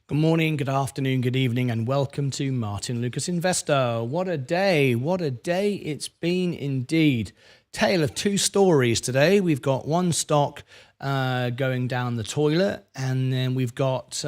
Good morning, good afternoon, good evening, and welcome to Martyn Lucas Investor. What a day it's been indeed. Tale of two stories today. We've got one stock going down the toilet, and then we've got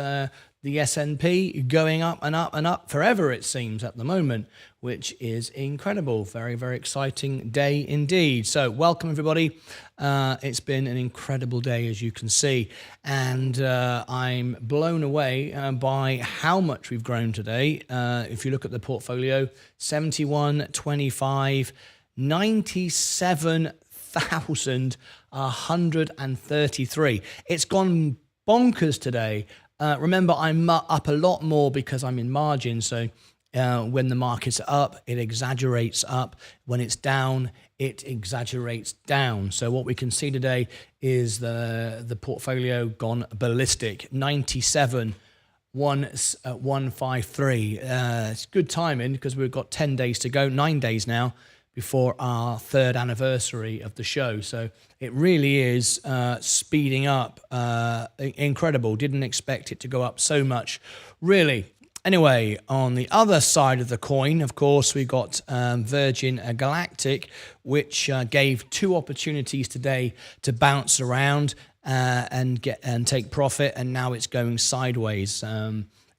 the S&P going up and up and up forever, it seems, at the moment, which is incredible. Very, very exciting day indeed. So welcome, everybody. It's been an incredible day, as you can see, and I'm blown away by how much we've grown today. If you look at the portfolio, 71, 25, 97,133. It's gone bonkers today. Remember, I'm up a lot more because I'm in margin. So when the market's up, it exaggerates up. When it's down, it exaggerates down. So what we can see today is the portfolio gone ballistic. 97,153. It's good timing because we've got 10 days to go, 9 days now, before our third anniversary of the show. So it really is speeding up. Incredible. Didn't expect it to go up so much, really. Anyway, on the other side of the coin, of course, we got Virgin Galactic, which gave two opportunities today to bounce around and take profit, and now it's going sideways.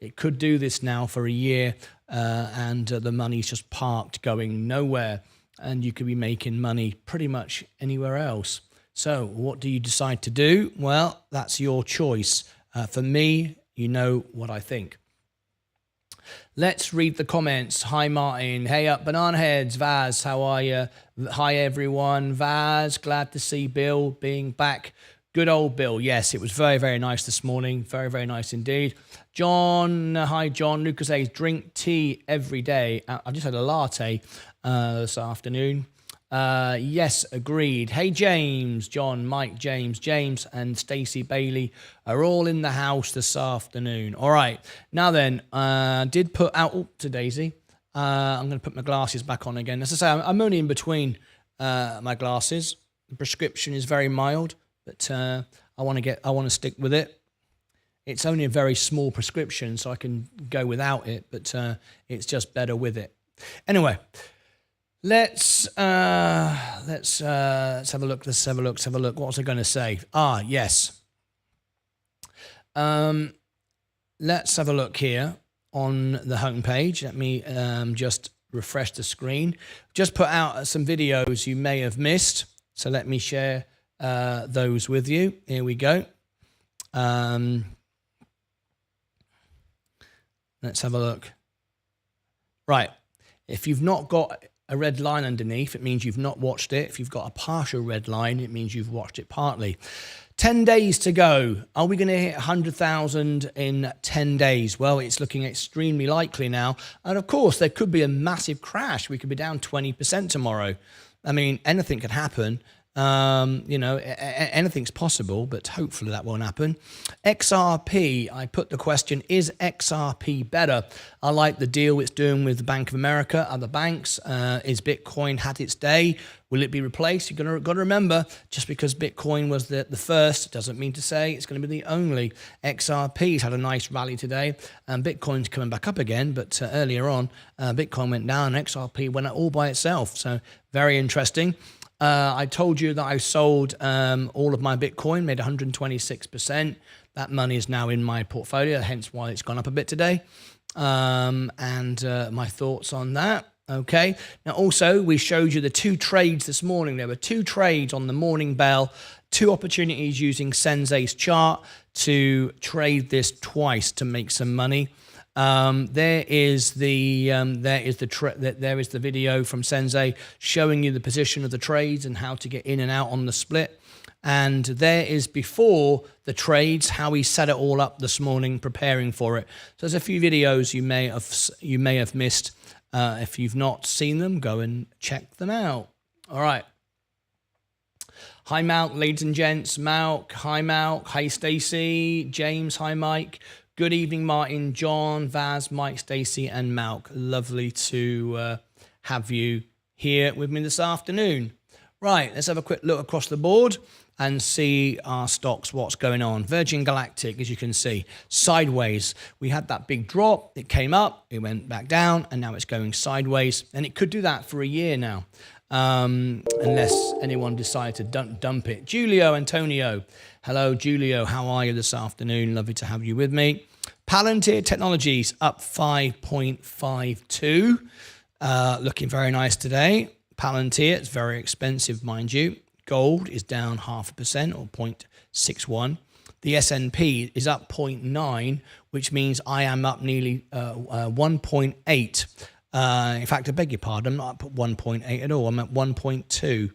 It could do this now for a year, and the money's just parked, going nowhere. And you could be making money pretty much anywhere else. So what do you decide to do? Well, that's your choice. For me, you know what I think. Let's read the comments. Hi, Martin. Hey up, Banana Heads. Vaz, how are you? Hi, everyone. Vaz, glad to see Bill being back. Good old Bill. Yes, it was very, very nice this morning. Very, very nice indeed. John, hi, John. Lucas says, drink tea every day. I just had a latte this afternoon. Yes, agreed. Hey, James, John, Mike, James, and Stacey Bailey are all in the house this afternoon. All right. Now then, did put out to Daisy. I'm going to put my glasses back on again. As I say, I'm only in between my glasses. The prescription is very mild, but I want to stick with it. It's only a very small prescription, so I can go without it, but it's just better with it. Anyway, let's have a look. Let's have a look. What was I going to say? Yes. Let's have a look here on the homepage. Let me just refresh the screen. Just put out some videos you may have missed, so let me share those with you. Here we go. Let's have a look. Right. If you've not got a red line underneath, it means you've not watched it. If you've got a partial red line, it means you've watched it partly. 10 days to go. Are we going to hit 100,000 in 10 days? Well, it's looking extremely likely now. And of course, there could be a massive crash. We could be down 20% tomorrow. I mean, anything could happen. Anything's possible, but hopefully that won't happen. XRP, I put the question, is XRP better? I like the deal it's doing with the Bank of America, other banks. Is Bitcoin had its day? Will it be replaced? You've got to remember, just because Bitcoin was the first, doesn't mean to say it's going to be the only. XRP's had a nice rally today, and Bitcoin's coming back up again, but earlier on, Bitcoin went down, and XRP went all by itself. So very interesting. I told you that I sold all of my Bitcoin, made 126%. That money is now in my portfolio, hence why it's gone up a bit today. And my thoughts on that. Okay. Now, also, we showed you the two trades this morning. There were two trades on the morning bell, two opportunities using Sensei's chart to trade this twice to make some money. There is the video from Sensei showing you the position of the trades and how to get in and out on the split. And there is before the trades, how he set it all up this morning, preparing for it. So there's a few videos you may have missed. If you've not seen them, go and check them out. All right. Hi, Malk, ladies and gents. Malk, hi, Malk. Hi, Stacey. James, hi, Mike. Good evening, Martin, John, Vaz, Mike, Stacey, and Malk. Lovely to have you here with me this afternoon. Right, let's have a quick look across the board. and see our stocks, what's going on. Virgin Galactic, as you can see, sideways. We had that big drop. It came up, it went back down, and now it's going sideways. And it could do that for a year now, unless anyone decided to dump it. Julio Antonio. Hello, Julio. How are you this afternoon? Lovely to have you with me. Palantir Technologies up 5.52. Looking very nice today. Palantir, it's very expensive, mind you. Gold is down 0.5% or 0.61. The S&P is up 0.9, which means I am up nearly 1.8. In fact, I beg your pardon, I'm not up at 1.8 at all. I'm at 1.2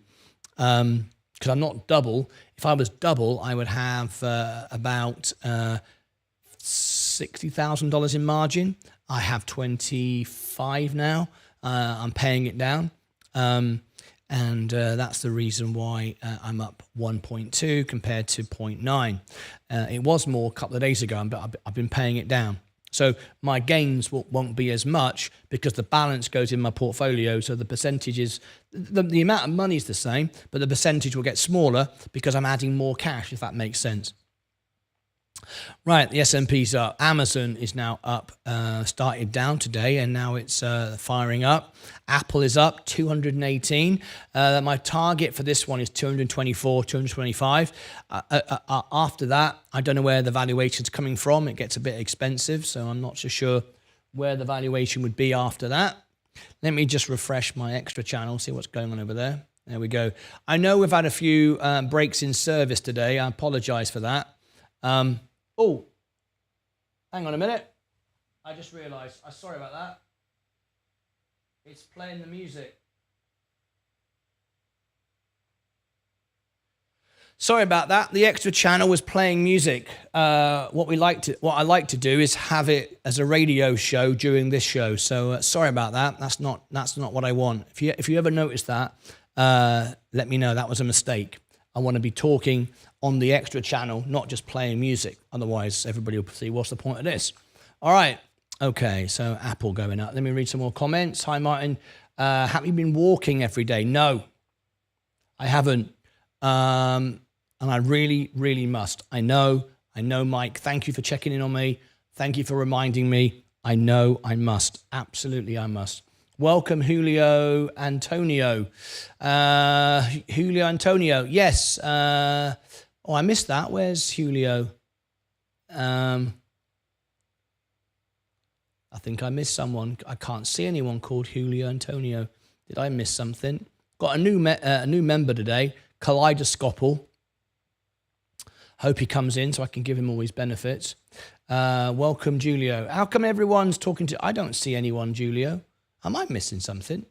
because I'm not double. If I was double, I would have about $60,000 in margin. I have 25 now. I'm paying it down. And that's the reason why I'm up 1.2 compared to 0.9. It was more a couple of days ago, but I've been paying it down. So my gains won't be as much because the balance goes in my portfolio. So the percentages, the amount of money is the same, but the percentage will get smaller because I'm adding more cash, if that makes sense. Right, the S&P's up. Amazon is now up, started down today, and now it's firing up. Apple is up 218. My target for this one is 224, 225. After that, I don't know where the valuation's coming from. It gets a bit expensive, so I'm not so sure where the valuation would be after that. Let me just refresh my extra channel, see what's going on over there. There we go. I know we've had a few breaks in service today. I apologize for that. Oh, hang on a minute. I just realised. I'm sorry about that. It's playing the music. Sorry about that. The extra channel was playing music. What I like to do is have it as a radio show during this show. So sorry about that. That's not what I want. If you ever notice that, let me know. That was a mistake. I want to be talking on the extra channel, not just playing music. Otherwise, everybody will see what's the point of this. All right. Okay, so Apple going up. Let me read some more comments. Hi, Martin. Have you been walking every day? No, I haven't. And I really, really must. I know, Mike. Thank you for checking in on me. Thank you for reminding me. I know I must. Absolutely, I must. Welcome, Julio Antonio. Julio Antonio, yes. Oh, I missed that. Where's Julio? I think I missed someone. I can't see anyone called Julio Antonio. Did I miss something? Got a new member today, Kaleidoscopal. Hope he comes in so I can give him all his benefits. Welcome, Julio. How come everyone's talking to... I don't see anyone, Julio. Am I missing something?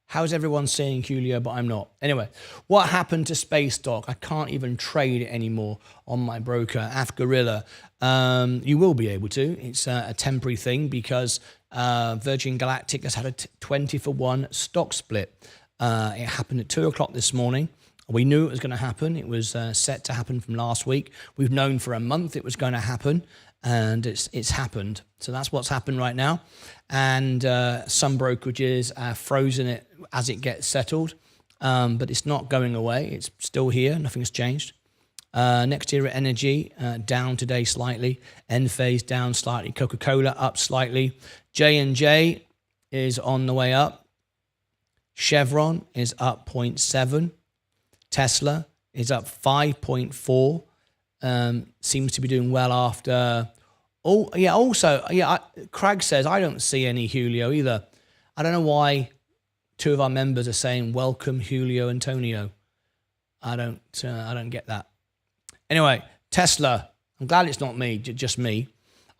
How's everyone seeing Julio, but I'm not? Anyway, what happened to Space Stock? I can't even trade it anymore on my broker, Gorilla. You will be able to. It's a temporary thing because Virgin Galactic has had a 20-for-1 stock split. It happened at 2 o'clock this morning. We knew it was going to happen. It was set to happen from last week. We've known for a month it was going to happen. And it's happened. So that's what's happened right now. And some brokerages are frozen it as it gets settled. But it's not going away. It's still here. Nothing's changed. Next year Energy down today slightly. Enphase down slightly. Coca-Cola up slightly. J&J is on the way up. Chevron is up 0.7. Tesla is up 5.4. Seems to be doing well after... Oh, yeah, also, yeah, Craig says, I don't see any Julio either. I don't know why 2 of our members are saying, welcome, Julio Antonio. I don't get that. Anyway, Tesla, I'm glad it's not me, just me.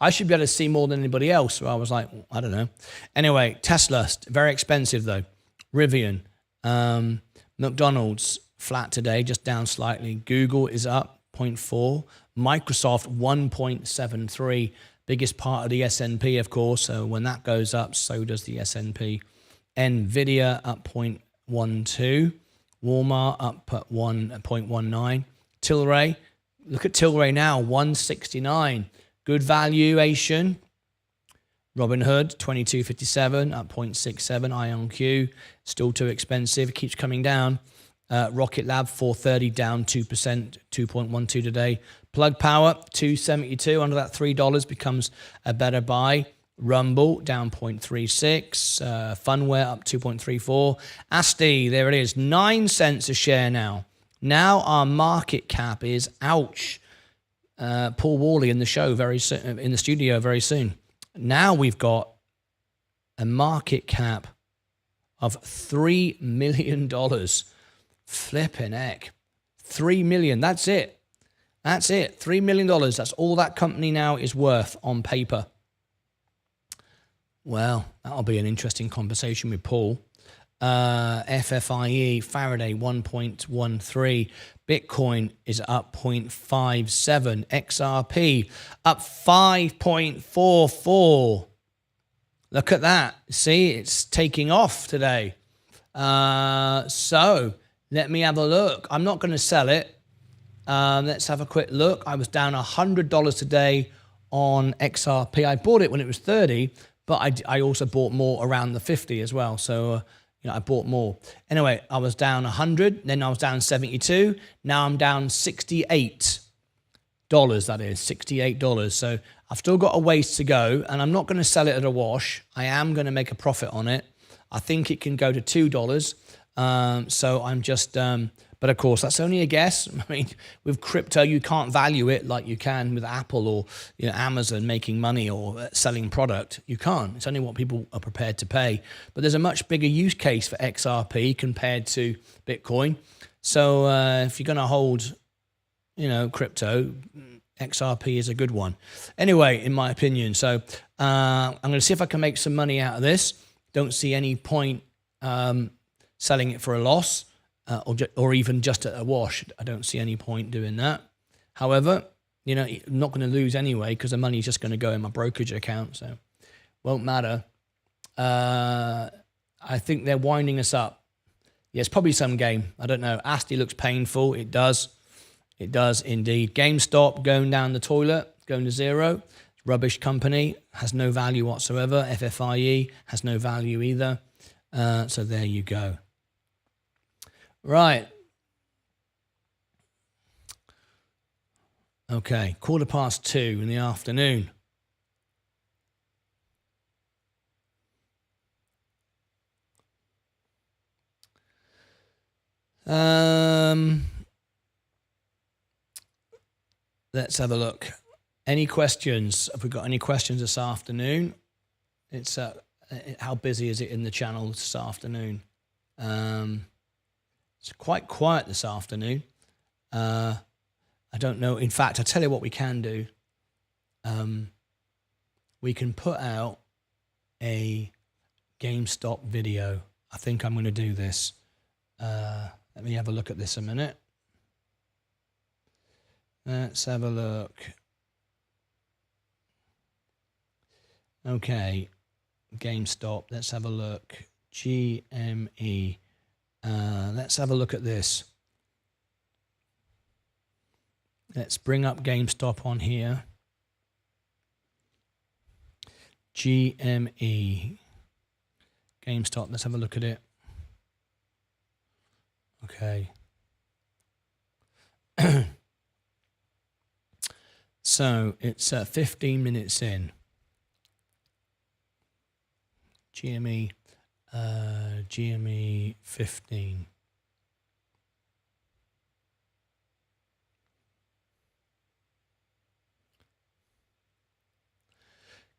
I should be able to see more than anybody else. So I was like, I don't know. Anyway, Tesla, very expensive though. Rivian, McDonald's, flat today, just down slightly. Google is up 0.4. Microsoft 1.73, biggest part of the S&P, of course. So when that goes up, so does the S&P. Nvidia up 0.12. Walmart up at 1.19. Tilray, look at Tilray now, 169. Good valuation. Robinhood 22.57 up 0.67. IonQ still too expensive, keeps coming down. Rocket Lab 430 down 2%, 2.12 today. Plug Power 272 under that $3 becomes a better buy. Rumble down 0.36. Funware up 2.34. ASTI, there it is, 9 cents a share now. Now our market cap is, ouch. Paul Worley in the show very soon, in the studio very soon. Now we've got a market cap of $3 million. Flipping heck. 3 million. That's it. That's it. $3 million. That's all that company now is worth on paper. Well, that'll be an interesting conversation with Paul. FFIE, Faraday 1.13. Bitcoin is up 0.57. XRP up 5.44. Look at that. See, it's taking off today. So let me have a look. I'm not going to sell it. Let's have a quick look. I was down $100 today on XRP. I bought it when it was 30, but I also bought more around the 50 as well. So, I bought more. Anyway, I was down 100, then I was down 72. Now I'm down $68. That is $68. So I've still got a ways to go, and I'm not going to sell it at a wash. I am going to make a profit on it. I think it can go to $2. So I'm just, but of course, that's only a guess. I mean, with crypto, you can't value it like you can with Apple or Amazon making money or selling product. You can't. It's only what people are prepared to pay. But there's a much bigger use case for XRP compared to Bitcoin. So if you're going to hold, crypto, XRP is a good one. Anyway, in my opinion. So I'm going to see if I can make some money out of this. Don't see any point selling it for a loss. Or even just at a wash. I don't see any point doing that. However, I'm not going to lose anyway because the money is just going to go in my brokerage account, so won't matter. I think they're winding us up. Yeah, it's probably some game. I don't know. ASTI looks painful. It does. It does indeed. GameStop going down the toilet, going to zero. Rubbish company, has no value whatsoever. FFIE has no value either. So there you go. Right. Okay, 2:15 in the afternoon. Let's have a look. Any questions? Have we got any questions this afternoon? It's how busy is it in the channel this afternoon? It's quite quiet this afternoon. I don't know. In fact, I'll tell you what we can do. We can put out a GameStop video. I think I'm going to do this. Let me have a look at this a minute. Let's have a look. Okay. GameStop. Let's have a look. GME. Let's have a look at this. Let's bring up GameStop on here. GME. GameStop, let's have a look at it. Okay. So it's 15 minutes in. GME. GME 15.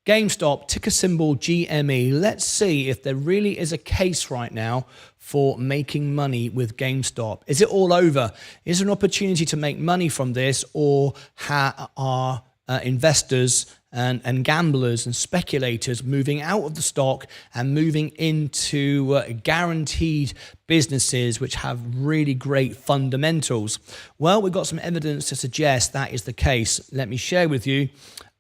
GameStop, ticker symbol GME. Let's see if there really is a case right now for making money with GameStop. Is it all over? Is there an opportunity to make money from this, or are investors and gamblers and speculators moving out of the stock and moving into guaranteed businesses which have really great fundamentals? Well, we've got some evidence to suggest that is the case. Let me share with you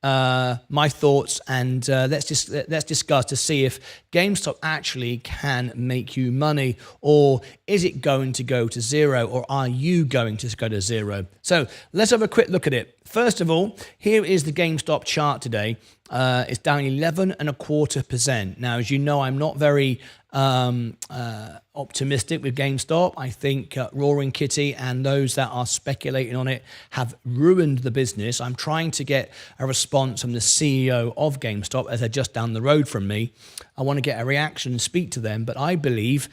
my thoughts, and let's discuss to see if GameStop actually can make you money, or is it going to go to zero, or are you going to go to zero? So let's have a quick look at it. First of all, here is the GameStop chart today. It's down 11.25%. Now, as you know, I'm not very optimistic with GameStop. I think Roaring Kitty and those that are speculating on it have ruined the business. I'm trying to get a response from the CEO of GameStop, as they're just down the road from me. I want to get a reaction and speak to them, but I believe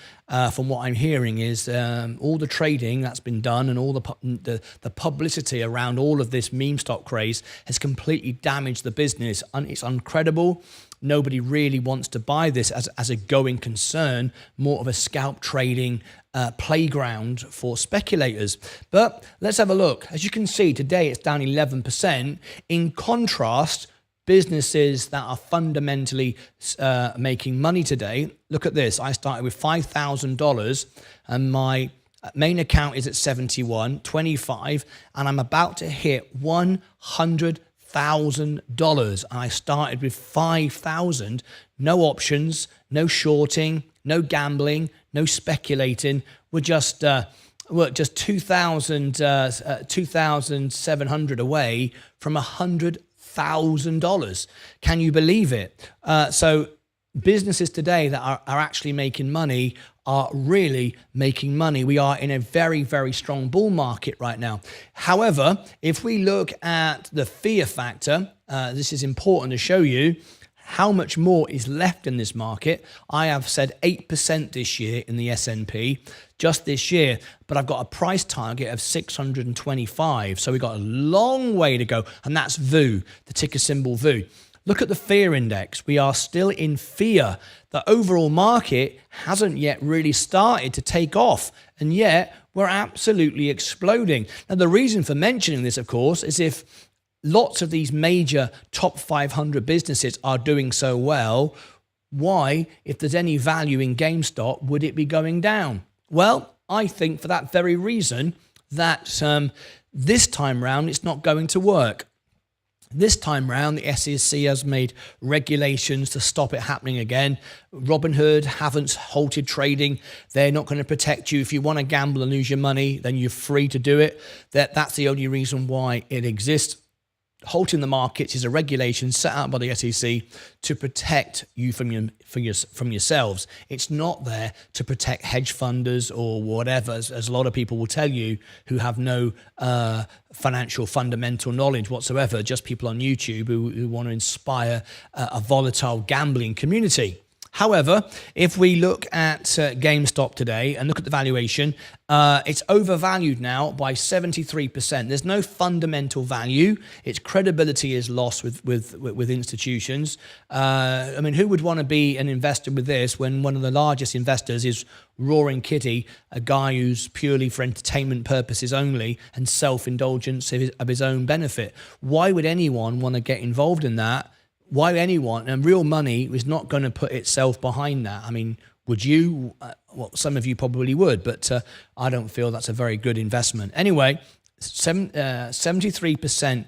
from what I'm hearing is all the trading that's been done and all the publicity around all of this meme stock craze has completely damaged the business. It's uncredible. Nobody really wants to buy this as a going concern, more of a scalp trading playground for speculators. But let's have a look. As you can see, today it's down 11%. In contrast, businesses that are fundamentally making money today, look at this. I started with $5,000 and my main account is at 71.25, and I'm about to hit $100,000. And I started with 5,000, no options, no shorting, no gambling, no speculating. We're just 2,700 away from $100,000. Can you believe it? So businesses today that are actually making money are really making money. We are in a very, very strong bull market right now. However, if we look at the fear factor, this is important to show you how much more is left in this market. I have said 8% this year in the S&P, just this year, but I've got a price target of 625. So we've got a long way to go, and that's VOO, the ticker symbol VOO. Look at the fear index. We are still in fear. The overall market hasn't yet really started to take off, and yet we're absolutely exploding. Now, the reason for mentioning this, of course, is if lots of these major top 500 businesses are doing so well, why, if there's any value in GameStop, would it be going down? Well, I think for that very reason that this time round it's not going to work. This time round, the SEC has made regulations to stop it happening again. Robinhood haven't halted trading. They're not going to protect you. If you want to gamble and lose your money, then you're free to do it. That's the only reason why it exists. Halting the markets is a regulation set out by the SEC to protect you from yourselves. It's not there to protect hedge funders or whatever, as a lot of people will tell you who have no financial fundamental knowledge whatsoever, just people on YouTube who want to inspire a volatile gambling community. However, if we look at GameStop today and look at the valuation, it's overvalued now by 73%. There's no fundamental value. Its credibility is lost with institutions. I mean, who would want to be an investor with this when one of the largest investors is Roaring Kitty, a guy who's purely for entertainment purposes only and self-indulgence of his own benefit? Why would anyone want to get involved in that? Why anyone? And real money is not going to put itself behind that. I mean, would you? Well, some of you probably would, but I don't feel that's a very good investment. Anyway, 73%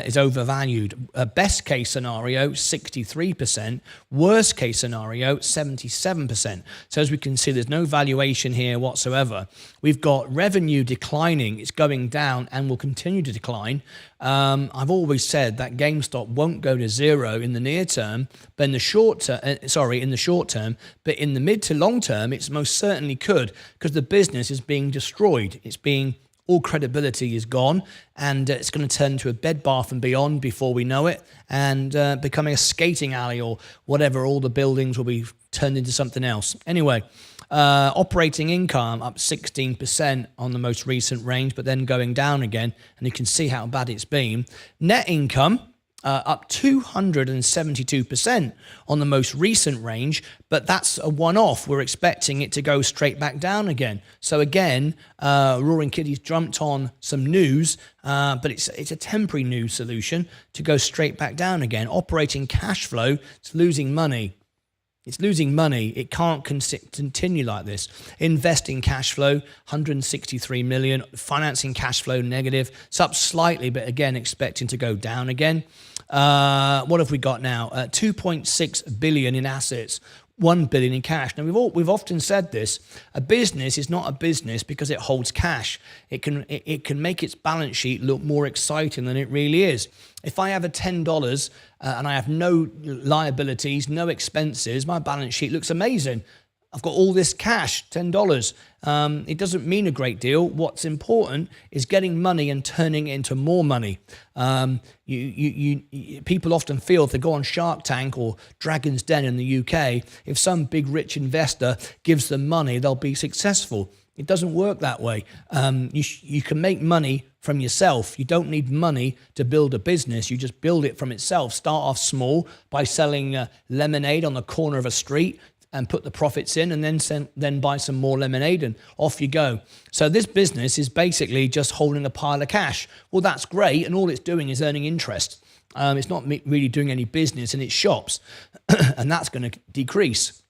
is overvalued. Best case scenario, 63%. Worst case scenario, 77%. So as we can see, there's no valuation here whatsoever. We've got revenue declining. It's going down and will continue to decline. I've always said that GameStop won't go to zero in the near term, but in the short term, but in the mid to long term, it's most certainly could, because the business is being destroyed. All credibility is gone, and it's going to turn into a Bed Bath & Beyond before we know it, and becoming a skating alley or whatever. All the buildings will be turned into something else. Anyway, operating income up 16% on the most recent range, but then going down again, and you can see how bad it's been. Net income up 272% on the most recent range, but that's a one-off. We're expecting it to go straight back down again. So again, Roaring Kitty's jumped on some news, but it's a temporary news solution to go straight back down again. Operating cash flow, it's losing money. It's losing money. It can't continue like this. Investing cash flow, 163 million. Financing cash flow, negative. It's up slightly, but again, expecting to go down again. What have we got now? 2.6 billion in assets, 1 billion in cash. Now, we've often said this. A business is not a business because it holds cash. It can make its balance sheet look more exciting than it really is. If I have a $10 and I have no liabilities, no expenses, my balance sheet looks amazing. I've got all this cash, $10. It doesn't mean a great deal. What's important is getting money and turning it into more money. People often feel if they go on Shark Tank or Dragon's Den in the UK, if some big rich investor gives them money, they'll be successful. It doesn't work that way. You can make money from yourself. You don't need money to build a business. You just build it from itself. Start off small by selling lemonade on the corner of a street and put the profits in, and then buy some more lemonade, and off you go. So this business is basically just holding a pile of cash. Well, that's great, and all it's doing is earning interest. It's not really doing any business in its shops, and that's going to decrease.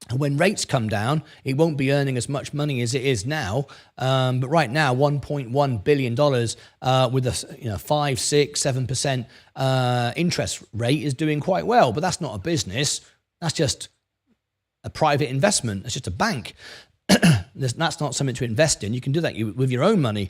And when rates come down, it won't be earning as much money as it is now. But right now, $1.1 billion with a 5, 6, 7% interest rate is doing quite well. But that's not a business. That's just a private investment. It's just a bank. That's not something to invest in. You can do that with your own money.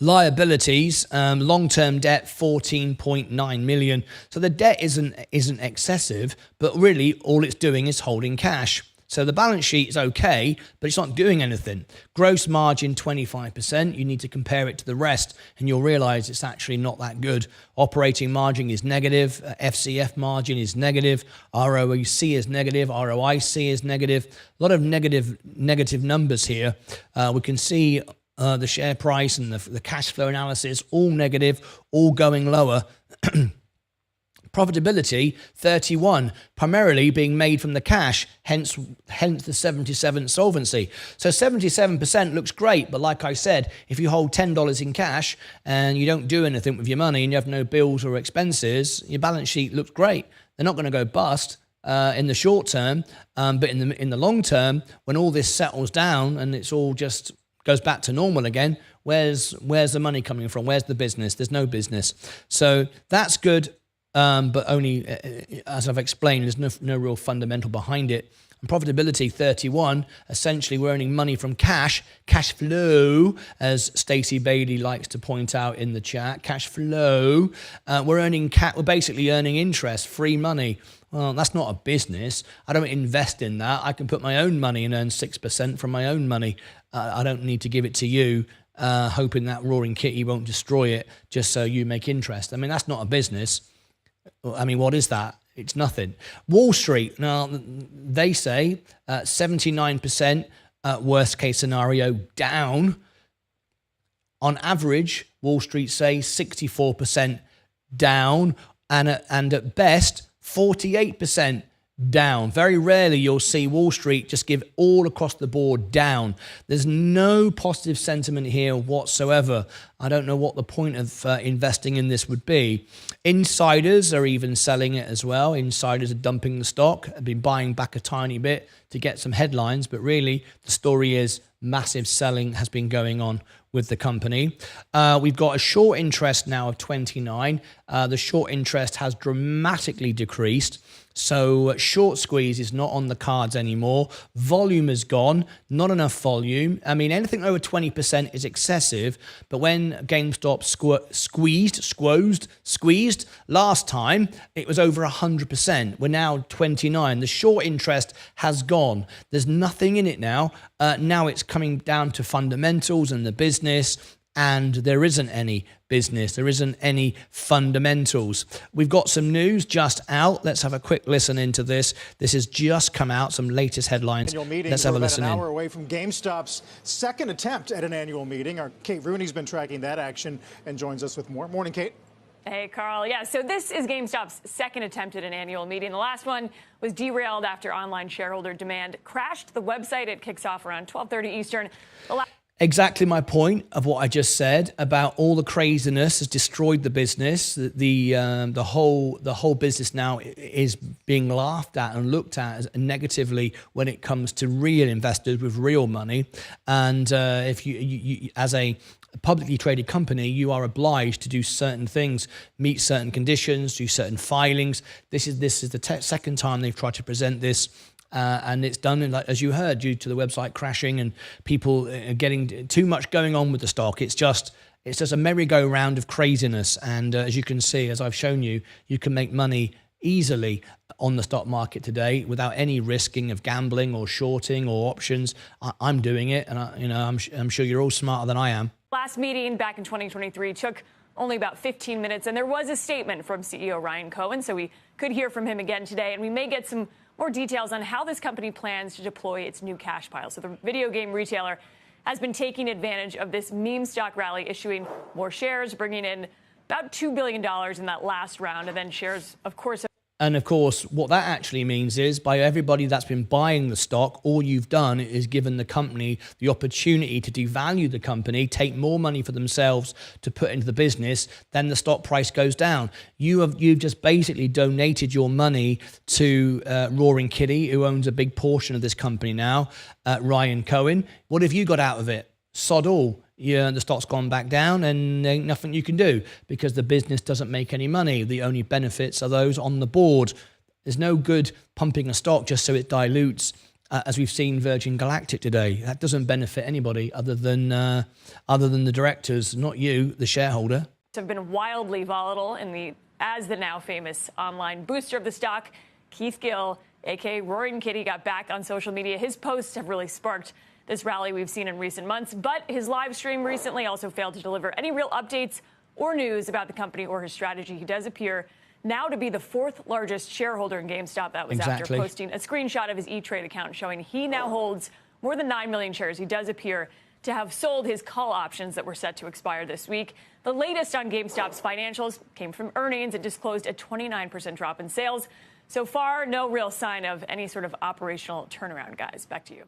Liabilities, long-term debt, 14.9 million. So the debt isn't excessive, but really all it's doing is holding cash. So the balance sheet is okay, but it's not doing anything. Gross margin, 25%. You need to compare it to the rest, and you'll realize it's actually not that good. Operating margin is negative. FCF margin is negative. ROIC is negative. ROIC is negative. A lot of negative numbers here. We can see the share price and the cash flow analysis, all negative, all going lower. Profitability, 31, primarily being made from the cash, hence the 77 solvency. So 77% looks great, but like I said, if you hold $10 in cash and you don't do anything with your money and you have no bills or expenses, your balance sheet looks great. They're not going to go bust in the short term, but in the long term, when all this settles down and it's all just goes back to normal again, where's the money coming from? Where's the business? There's no business. So that's good. But only, as I've explained, there's no real fundamental behind it. And profitability, 31, essentially we're earning money from cash flow, as Stacey Bailey likes to point out in the chat, cash flow. We're basically earning interest, free money. Well, that's not a business. I don't invest in that. I can put my own money and earn 6% from my own money. I don't need to give it to you, hoping that roaring kitty won't destroy it just so you make interest. I mean, that's not a business. I mean, what is that? It's nothing. Wall Street, now, they say 79% worst case scenario down. On average, Wall Street say 64% down, and at best, 48% down. Very rarely you'll see Wall Street just give all across the board down. There's no positive sentiment here whatsoever. I don't know what the point of investing in this would be. Insiders are even selling it as well. Insiders are dumping the stock, have been buying back a tiny bit to get some headlines, but really the story is massive selling has been going on with the company. We've got a short interest now of 29. The short interest has dramatically decreased. So short squeeze is not on the cards anymore. Volume is gone, not enough volume. I mean, anything over 20% is excessive, but when GameStop squeezed last time, it was over 100%. We're now 29. The short interest has gone. There's nothing in it now. Now it's coming down to fundamentals and the business, and there isn't any business. There isn't any fundamentals. We've got some news just out. Let's have a quick listen into this. This has just come out, some latest headlines. Let's have a listen in. An hour away from GameStop's second attempt at an annual meeting. Our Kate Rooney's been tracking that action and joins us with more. Morning, Kate. Hey, Carl. Yeah, so this is GameStop's second attempt at an annual meeting. The last one was derailed after online shareholder demand crashed the website. It kicks off around 12:30 Eastern. Exactly my point of what I just said about all the craziness has destroyed the business. The whole business now is being laughed at and looked at as negatively when it comes to real investors with real money. And if you as a publicly traded company, you are obliged to do certain things, meet certain conditions, do certain filings. This is the second time they've tried to present this. And it's done, like as you heard, due to the website crashing and people getting too much going on with the stock. It's just a merry-go-round of craziness. And as you can see, as I've shown you, you can make money easily on the stock market today without any risking of gambling or shorting or options. I'm doing it, and I'm sure you're all smarter than I am. Last meeting back in 2023 took only about 15 minutes, and there was a statement from CEO Ryan Cohen, so we could hear from him again today, and we may get some more details on how this company plans to deploy its new cash pile. So the video game retailer has been taking advantage of this meme stock rally, issuing more shares, bringing in about $2 billion in that last round, and then shares, of course. And of course, what that actually means is by everybody that's been buying the stock, all you've done is given the company the opportunity to devalue the company, take more money for themselves to put into the business, then the stock price goes down. You've just basically donated your money to Roaring Kitty, who owns a big portion of this company now, Ryan Cohen. What have you got out of it? Sod all. Yeah, the stock's gone back down and ain't nothing you can do because the business doesn't make any money. The only benefits are those on the board. There's no good pumping a stock just so it dilutes, as we've seen Virgin Galactic today. That doesn't benefit anybody other than the directors, not you, the shareholder. Have been wildly volatile as the now famous online booster of the stock. Keith Gill, aka Roaring Kitty, got back on social media. His posts have really sparked this rally we've seen in recent months, but his live stream recently also failed to deliver any real updates or news about the company or his strategy. He does appear now to be the fourth largest shareholder in GameStop. That was after posting a screenshot of his E-Trade account showing he now holds more than 9 million shares. He does appear to have sold his call options that were set to expire this week. The latest on GameStop's financials came from earnings. It disclosed a 29% drop in sales. So far, no real sign of any sort of operational turnaround, guys. Back to you.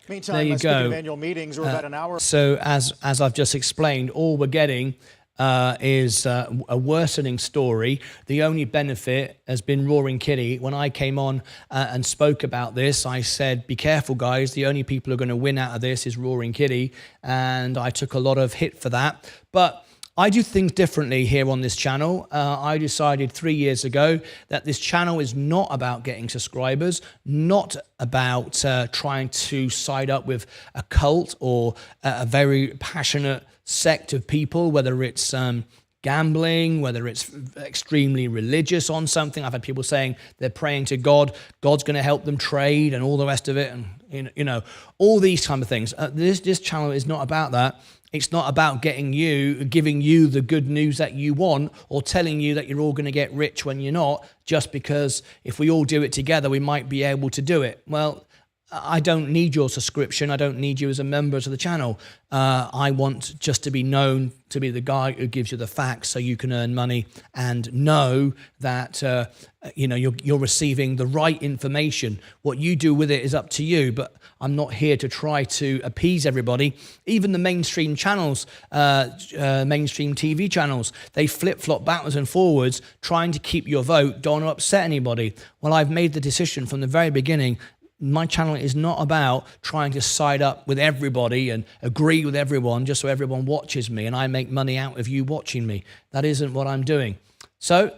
Meantime, there you speaking go. of annual meetings, we're about an hour. So as I've just explained, all we're getting is a worsening story. The only benefit has been Roaring Kitty. When I came on and spoke about this, I said, be careful, guys. The only people who are going to win out of this is Roaring Kitty. And I took a lot of hit for that. But I do things differently here on this channel. I decided 3 years ago that this channel is not about getting subscribers, not about trying to side up with a cult or a very passionate sect of people, whether it's gambling, whether it's extremely religious on something. I've had people saying they're praying to God, God's going to help them trade and all the rest of it. And, you know, all these kind of things. This channel is not about that. It's not about giving you the good news that you want or telling you that you're all going to get rich when you're not, just because if we all do it together, we might be able to do it. Well, I don't need your subscription. I don't need you as a member to the channel. I want just to be known to be the guy who gives you the facts so you can earn money and know that you're receiving the right information. What you do with it is up to you, but I'm not here to try to appease everybody. Even the mainstream channels, mainstream TV channels, they flip-flop backwards and forwards trying to keep your vote. Don't want to upset anybody. Well, I've made the decision from the very beginning. My channel is not about trying to side up with everybody and agree with everyone just so everyone watches me and I make money out of you watching me. That isn't what I'm doing. So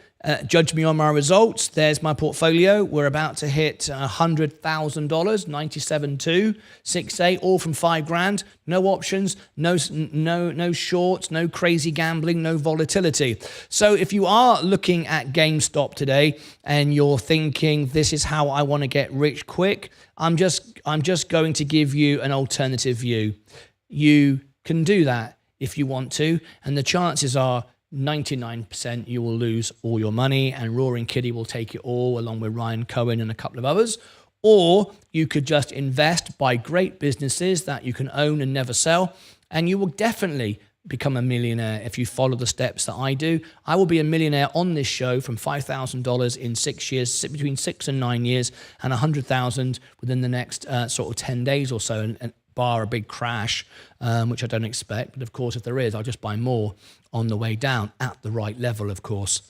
judge me on my results. There's my portfolio. We're about to hit $100,000, 97.268, all from $5,000. No options, no shorts, no crazy gambling, no volatility. So if you are looking at GameStop today and you're thinking this is how I want to get rich quick, I'm just going to give you an alternative view. You can do that if you want to, and the chances are 99% you will lose all your money and Roaring Kitty will take it all along with Ryan Cohen and a couple of others. Or you could just invest, buy great businesses that you can own and never sell, and you will definitely become a millionaire if you follow the steps that I do. I will be a millionaire on this show from $5,000 in 6 years, between 6 and 9 years, and $100,000 within the next sort of 10 days or so, and bar a big crash, which I don't expect. But of course, if there is, I'll just buy more on the way down at the right level, of course.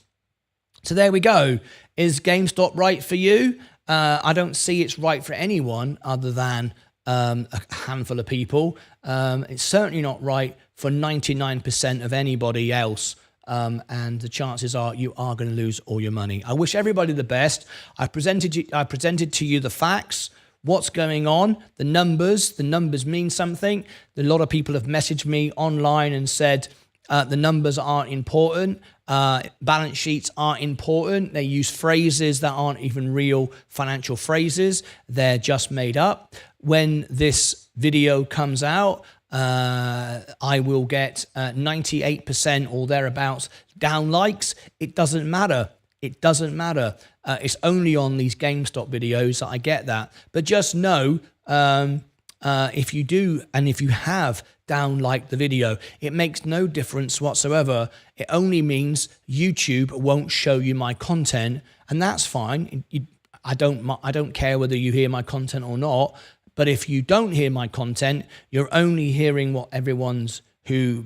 So there we go. Is GameStop right for you? I don't see it's right for anyone other than a handful of people. It's certainly not right for 99% of anybody else. And the chances are you are going to lose all your money. I wish everybody the best. I presented to you the facts. What's going on? The numbers mean something. A lot of people have messaged me online and said, The numbers aren't important. Balance sheets aren't important. They use phrases that aren't even real financial phrases. They're just made up. When this video comes out, I will get 98% or thereabouts down likes. It doesn't matter. It doesn't matter. It's only on these GameStop videos that I get that. But just know, if you do and if you have down-liked the video, it makes no difference whatsoever. It only means YouTube won't show you my content, and that's fine. I don't care whether you hear my content or not. But if you don't hear my content, you're only hearing what everyone's who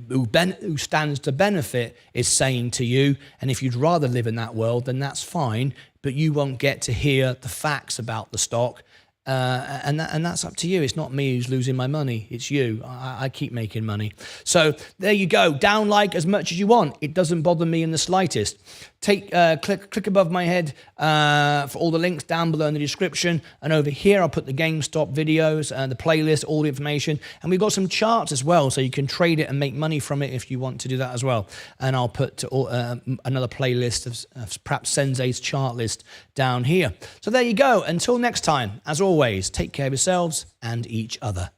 stands to benefit is saying to you. And if you'd rather live in that world, then that's fine. But you won't get to hear the facts about the stock. And that's up to you. It's not me who's losing my money. It's you. I keep making money. So there you go. Down like as much as you want. It doesn't bother me in the slightest. Click above my head for all the links down below in the description. And over here, I'll put the GameStop videos, the playlist, all the information. And we've got some charts as well, so you can trade it and make money from it if you want to do that as well. And I'll put another playlist of perhaps Sensei's chart list down here. So there you go. Until next time, as always, take care of yourselves and each other.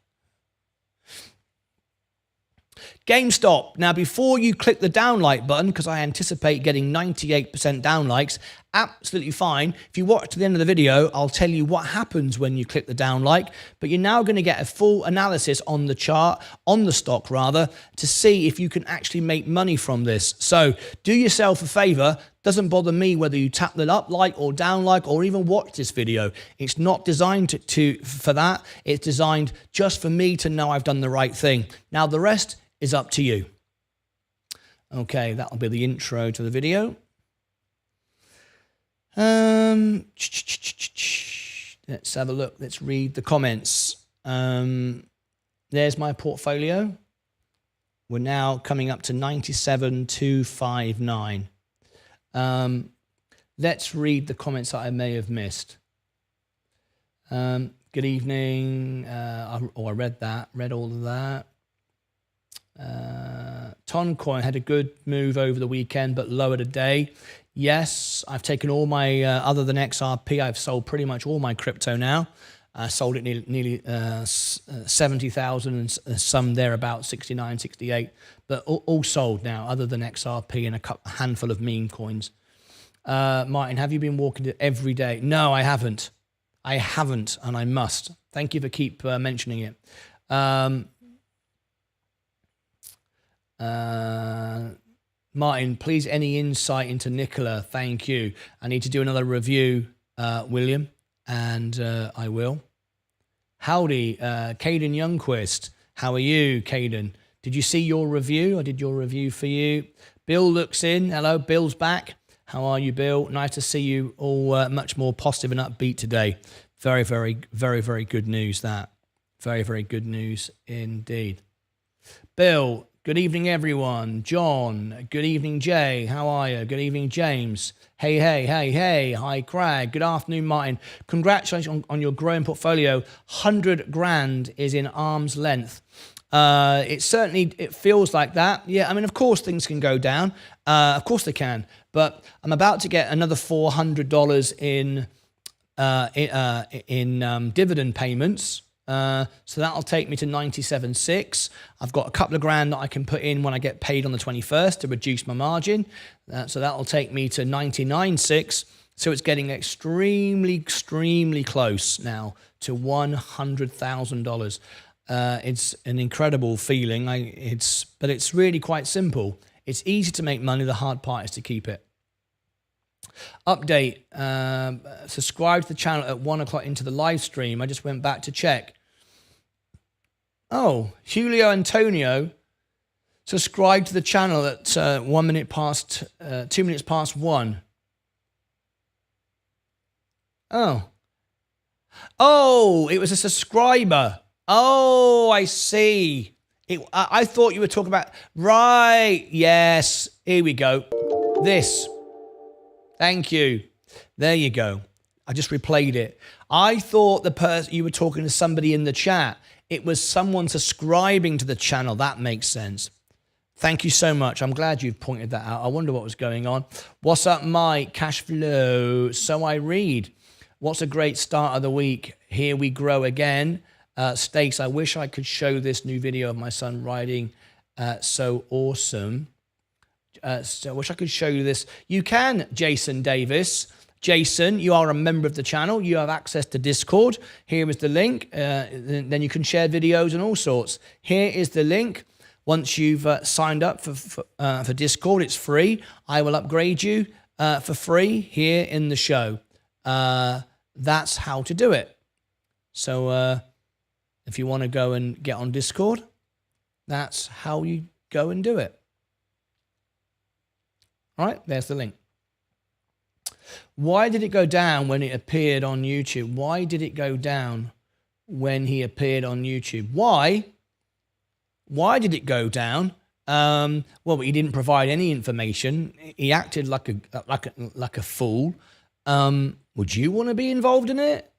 GameStop. Now, before you click the down like button, because I anticipate getting 98% down likes, absolutely fine. If you watch to the end of the video, I'll tell you what happens when you click the down like, but you're now going to get a full analysis on the chart, on the stock rather, to see if you can actually make money from this. So do yourself a favor. Doesn't bother me whether you tap the up like or down like or even watch this video. It's not designed for that. It's designed just for me to know I've done the right thing. Now the rest is up to you. Okay, that'll be the intro to the video. Let's have a look. Let's read the comments. There's my portfolio. We're now coming up to 97,259. Let's read the comments that I may have missed. Good evening. I read that. Read all of that. Toncoin had a good move over the weekend, but lower today. Yes, I've taken all my, other than XRP, I've sold pretty much all my crypto now. I sold it nearly 70,000 and some there about 69, 68, but all sold now, other than XRP and a handful of meme coins. Martyn, have you been walking it every day? No, I haven't. I haven't, and I must. Thank you for keep mentioning it. Martyn, please, any insight into Nikola? Thank you. I need to do another review, William, and I will. Howdy, Caden Youngquist. How are you, Caden? Did you see your review? I did your review for you. Bill looks in. Hello, Bill's back. How are you, Bill? Nice to see you all much more positive and upbeat today. Very, very, very, very good news, that. Very, very good news indeed. Bill, good evening, everyone. John, good evening, Jay. How are you? Good evening, James. Hey, hey, hey, hey. Hi, Craig. Good afternoon, Martyn. Congratulations on your growing portfolio. 100 grand is in arm's length. It feels like that. Yeah, I mean, of course things can go down. Of course they can. But I'm about to get another $400 in dividend payments. So that'll take me to 97.6. I've got a couple of grand that I can put in when I get paid on the 21st to reduce my margin. So that'll take me to 99.6. So it's getting extremely, extremely close now to $100,000. It's an incredible feeling. But it's really quite simple. It's easy to make money. The hard part is to keep it. Update. Subscribe to the channel at 1 o'clock into the live stream. I just went back to check. Oh, Julio Antonio subscribed to the channel at 2 minutes past 1. Oh, it was a subscriber. Oh, I see. I thought you were talking about, right, yes, here we go. This. Thank you. There you go. I just replayed it. I thought you were talking to somebody in the chat. It was someone subscribing to the channel. That makes sense. Thank you so much. I'm glad you've pointed that out. I wonder what was going on. What's up, Mike? Cash flow. So I read. What's a great start of the week? Here we grow again. Stakes. I wish I could show this new video of my son riding. So awesome. So I wish I could show you this. You can, Jason Davis. Jason, you are a member of the channel. You have access to Discord. Here is the link. Then you can share videos and all sorts. Here is the link. Once you've signed up for Discord, it's free. I will upgrade you for free here in the show. That's how to do it. So if you want to go and get on Discord, that's how you go and do it. All right, there's the link. Why did it go down when it appeared on YouTube? Why did it go down when he appeared on YouTube? Why? Why did it go down? Well, he didn't provide any information. He acted like a fool. Would you want to be involved in it?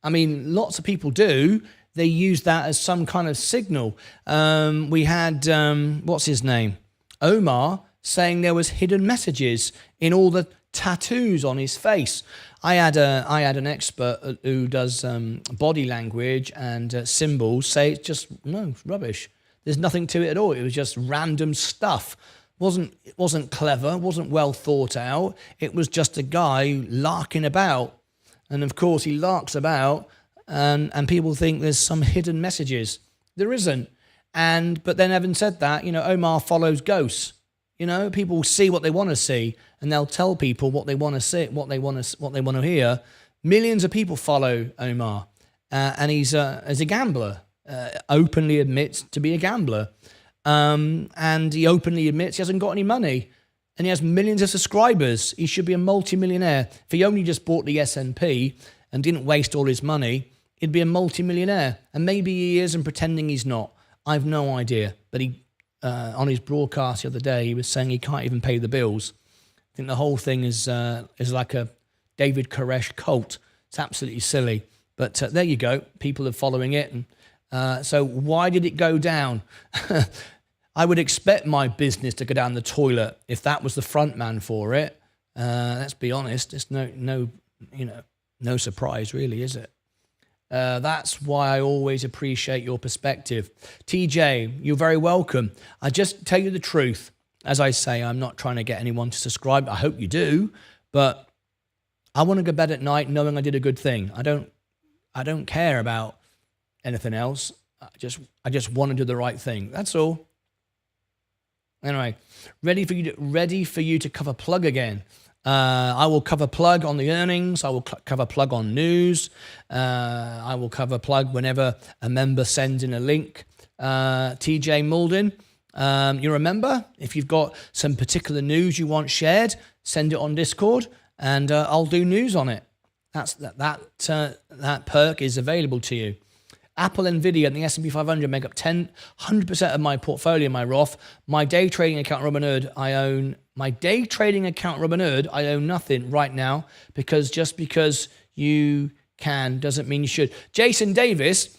I mean, lots of people do. They use that as some kind of signal. We had what's his name, Omar, saying there was hidden messages in all the tattoos on his face. I had an expert who does body language and symbols say it's just rubbish. There's nothing to it at all. It was just random stuff. It wasn't clever, wasn't well thought out. It was just a guy larking about. And of course he larks about and people think there's some hidden messages. There isn't. But then having said that, Omar follows ghosts. People see what they want to see and they'll tell people what they want to see, what they want to hear. Millions of people follow Omar and he's a gambler. Openly admits to be a gambler. And he openly admits he hasn't got any money. And he has millions of subscribers. He should be a multi-millionaire. If he only just bought the S&P and didn't waste all his money, he'd be a multi-millionaire. And maybe he is and pretending he's not. I've no idea. But he, on his broadcast the other day, he was saying he can't even pay the bills. I think the whole thing is like a David Koresh cult. It's absolutely silly. But there you go. People are following it. And so why did it go down? I would expect my business to go down the toilet if that was the front man for it. Let's be honest. It's no surprise really, is it? That's why I always appreciate your perspective. TJ, you're very welcome. I just tell you the truth. As I say, I'm not trying to get anyone to subscribe. I hope you do, but I want to go to bed at night knowing I did a good thing. I don't care about anything else. I just want to do the right thing. That's all. Anyway, ready for you to cover plug again. I will cover plug on the earnings. I will cover plug on news. I will cover plug whenever a member sends in a link. TJ Mulden, you remember, if you've got some particular news you want shared, send it on Discord and I'll do news on it. That perk is available to you. Apple, Nvidia, and the S&P 500 make up 100% of my portfolio, my Roth. My day trading account, Robinhood, I own. My day trading account, Robinhood, I own nothing right now because just because you can doesn't mean you should. Jason Davis,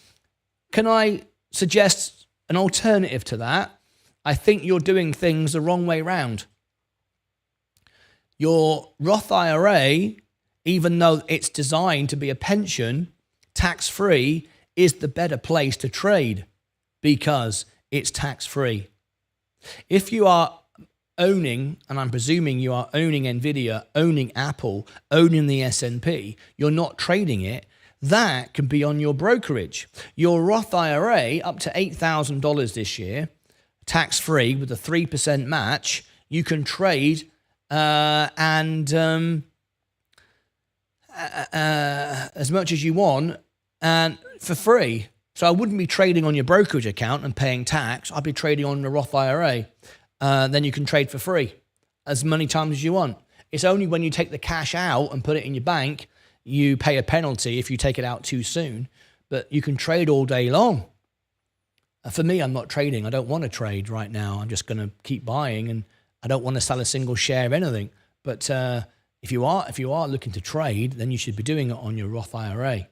can I suggest an alternative to that? I think you're doing things the wrong way round. Your Roth IRA, even though it's designed to be a pension, tax-free, is the better place to trade because it's tax-free. If you are owning, and I'm presuming you are owning Nvidia, owning Apple, owning the S&P, you're not trading it, that can be on your brokerage. Your Roth IRA, up to $8,000 this year, tax-free with a 3% match, you can trade as much as you want and for free. So I wouldn't be trading on your brokerage account and paying tax. I'd be trading on the Roth IRA. Then you can trade for free as many times as you want. It's only when you take the cash out and put it in your bank, you pay a penalty if you take it out too soon. But you can trade all day long. For me, I'm not trading. I don't want to trade right now. I'm just going to keep buying, and I don't want to sell a single share of anything. But if you are looking to trade, then you should be doing it on your Roth IRA.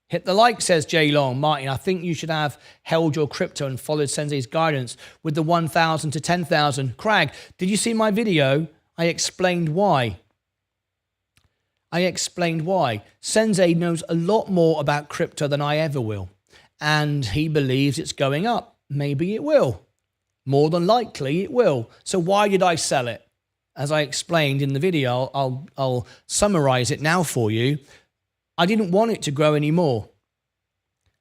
Hit the like, says Jay Long. Martin, I think you should have held your crypto and followed Sensei's guidance with the 1,000 to 10,000. Craig, did you see my video? I explained why. Sensei knows a lot more about crypto than I ever will. And he believes it's going up. Maybe it will. More than likely it will. So why did I sell it? As I explained in the video, I'll summarize it now for you. I didn't want it to grow anymore.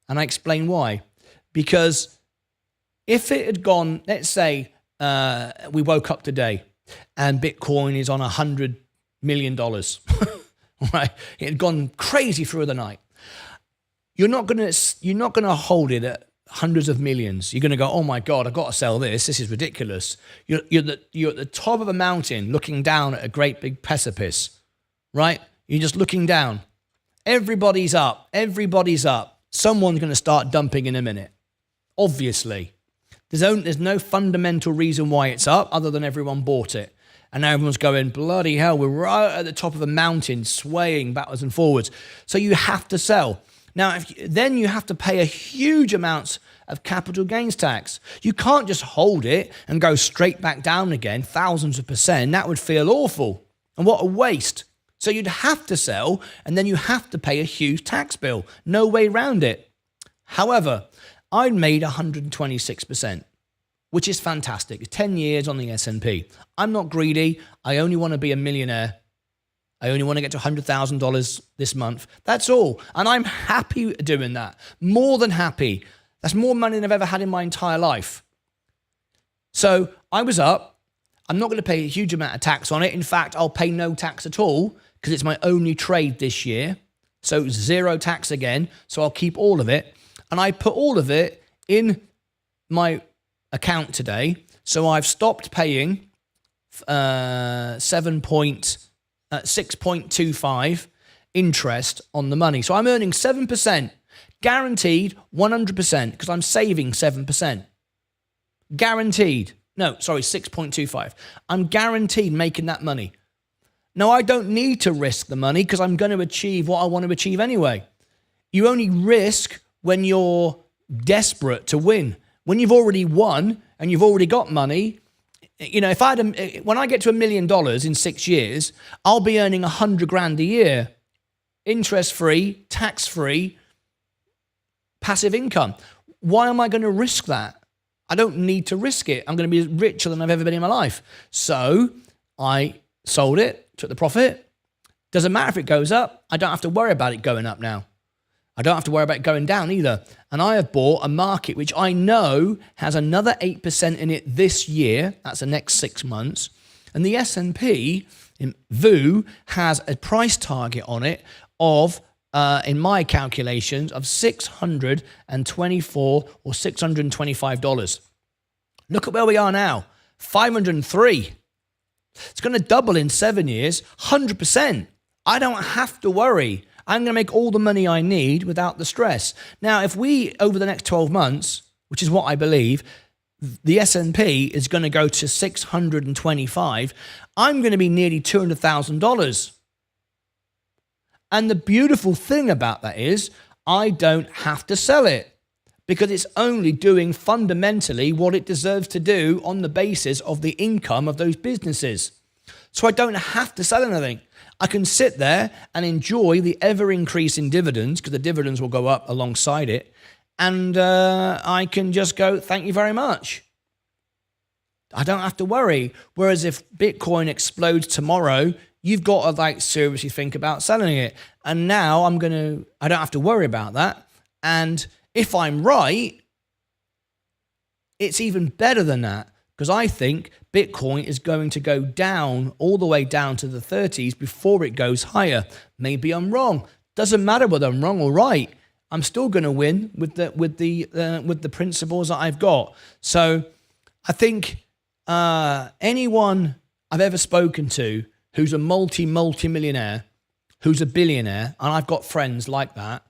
And I explain why. Because if it had gone, let's say we woke up today and Bitcoin is on $100 million, right? It had gone crazy through the night. You're not gonna hold it at hundreds of millions. You're gonna go, oh my God, I've got to sell this. This is ridiculous. You're at the top of a mountain looking down at a great big precipice, right? You're just looking down. Everybody's up. Someone's going to start dumping in a minute. Obviously. There's no fundamental reason why it's up other than everyone bought it. And now everyone's going, bloody hell, we're right at the top of a mountain, swaying backwards and forwards. So you have to sell. Now, then you have to pay a huge amounts of capital gains tax. You can't just hold it and go straight back down again, thousands of %. That would feel awful. And what a waste. So you'd have to sell, and then you have to pay a huge tax bill. No way around it. However, I made 126%, which is fantastic. 10 years on the S&P. I'm not greedy. I only want to be a millionaire. I only want to get to $100,000 this month. That's all. And I'm happy doing that. More than happy. That's more money than I've ever had in my entire life. So I was up. I'm not going to pay a huge amount of tax on it. In fact, I'll pay no tax at all because it's my only trade this year. So 0 tax again. So I'll keep all of it. And I put all of it in my account today. So I've stopped paying 6.25 interest on the money. So I'm earning 7%, guaranteed 100% because I'm saving 7%. Guaranteed. No, sorry, 6.25. I'm guaranteed making that money. Now, I don't need to risk the money because I'm going to achieve what I want to achieve anyway. You only risk when you're desperate to win. When you've already won and you've already got money, you know, when I get to $1 million in 6 years, I'll be earning 100 grand a year, interest-free, tax-free, passive income. Why am I going to risk that? I don't need to risk it. I'm going to be richer than I've ever been in my life. So I sold it, took the profit. Doesn't matter if it goes up. I don't have to worry about it going up now. I don't have to worry about it going down either. And I have bought a market which I know has another 8% in it this year. That's the next 6 months. And the S&P in VU has a price target on it of, in my calculations, of $624 or $625. Look at where we are now, 503. It's going to double in 7 years, 100%. I don't have to worry. I'm going to make all the money I need without the stress. Now, if we, over the next 12 months, which is what I believe, the S&P is going to go to 625, I'm going to be nearly $200,000. And the beautiful thing about that is I don't have to sell it because it's only doing fundamentally what it deserves to do on the basis of the income of those businesses. So I don't have to sell anything. I can sit there and enjoy the ever-increasing dividends because the dividends will go up alongside it. And I can just go, thank you very much. I don't have to worry. Whereas if Bitcoin explodes tomorrow, you've got to seriously think about selling it. And now I don't have to worry about that. And if I'm right, it's even better than that because I think Bitcoin is going to go down all the way down to the 30s before it goes higher. Maybe I'm wrong. Doesn't matter whether I'm wrong or right. I'm still going to win with the principles that I've got. So I think anyone I've ever spoken to who's a multi-millionaire, who's a billionaire, and I've got friends like that,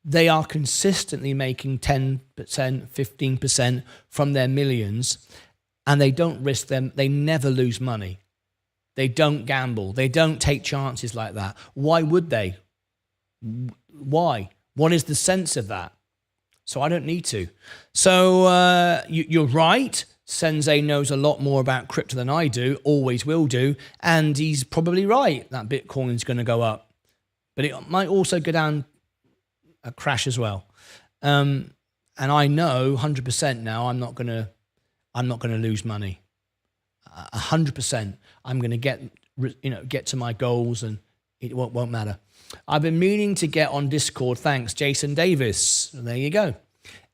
they are consistently making 10%, 15% from their millions, and they don't risk them. They never lose money. They don't gamble. They don't take chances like that. Why would they? Why? What is the sense of that? So I don't need to. So you're right. Sensei knows a lot more about crypto than I do, always will do. And he's probably right that Bitcoin is going to go up. But it might also go down a crash as well. And I know 100% now I'm not going to lose money. 100%. I'm going to get to my goals, and it won't matter. I've been meaning to get on Discord. Thanks, Jason Davis. There you go.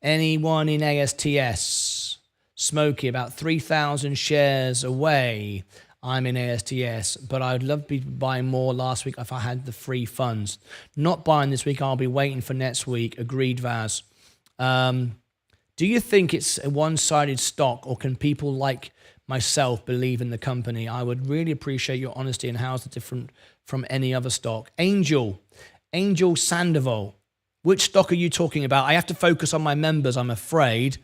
Anyone in ASTS? Smokey, about 3,000 shares away. I'm in ASTS, but I'd love to be buying more last week if I had the free funds. Not buying this week. I'll be waiting for next week. Agreed, Vaz. Do you think it's a one-sided stock, or can people like myself believe in the company? I would really appreciate your honesty, and how's it different from any other stock? Angel Sandoval. Which stock are you talking about? I have to focus on my members, I'm afraid.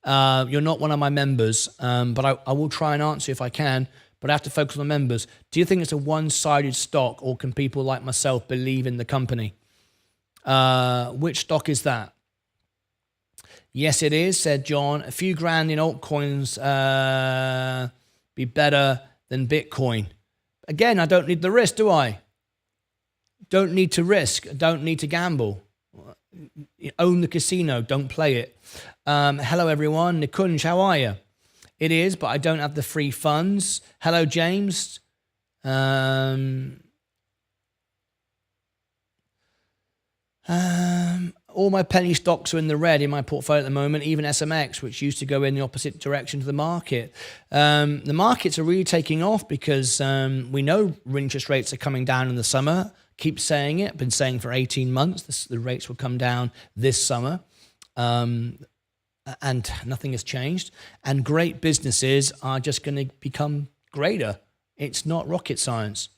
You're not one of my members, but I will try and answer if I can, but I have to focus on the members. Do you think it's a one-sided stock, or can people like myself believe in the company? Which stock is that? Yes, it is, said John. A few grand in altcoins be better than Bitcoin. Again, I don't need the risk, do I? Don't need to risk. Don't need to gamble. Own the casino. Don't play it. Hello, everyone. Nikunj, how are you? It is, but I don't have the free funds. Hello, James. All my penny stocks are in the red in my portfolio at the moment, even SMX, which used to go in the opposite direction to the market. The markets are really taking off because we know interest rates are coming down in the summer. Keep saying it, been saying for 18 months, the rates will come down this summer. And nothing has changed. And great businesses are just going to become greater. It's not rocket science.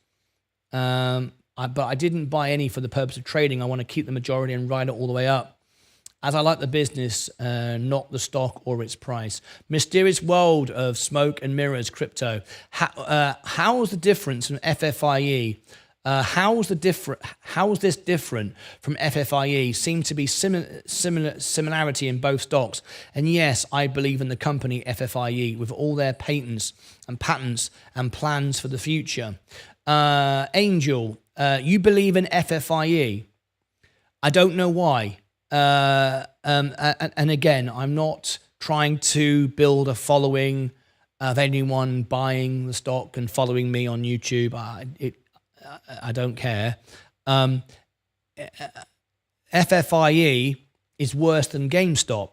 But I didn't buy any for the purpose of trading. I want to keep the majority and ride it all the way up, as I like the business, not the stock or its price. Mysterious world of smoke and mirrors, crypto. How is the difference from FFIE? How is this different from FFIE? Seem to be similarity in both stocks. And yes, I believe in the company FFIE with all their patents and plans for the future. Angel, you believe in FFIE. I don't know why. And again, I'm not trying to build a following of anyone buying the stock and following me on YouTube. I don't care. FFIE is worse than GameStop.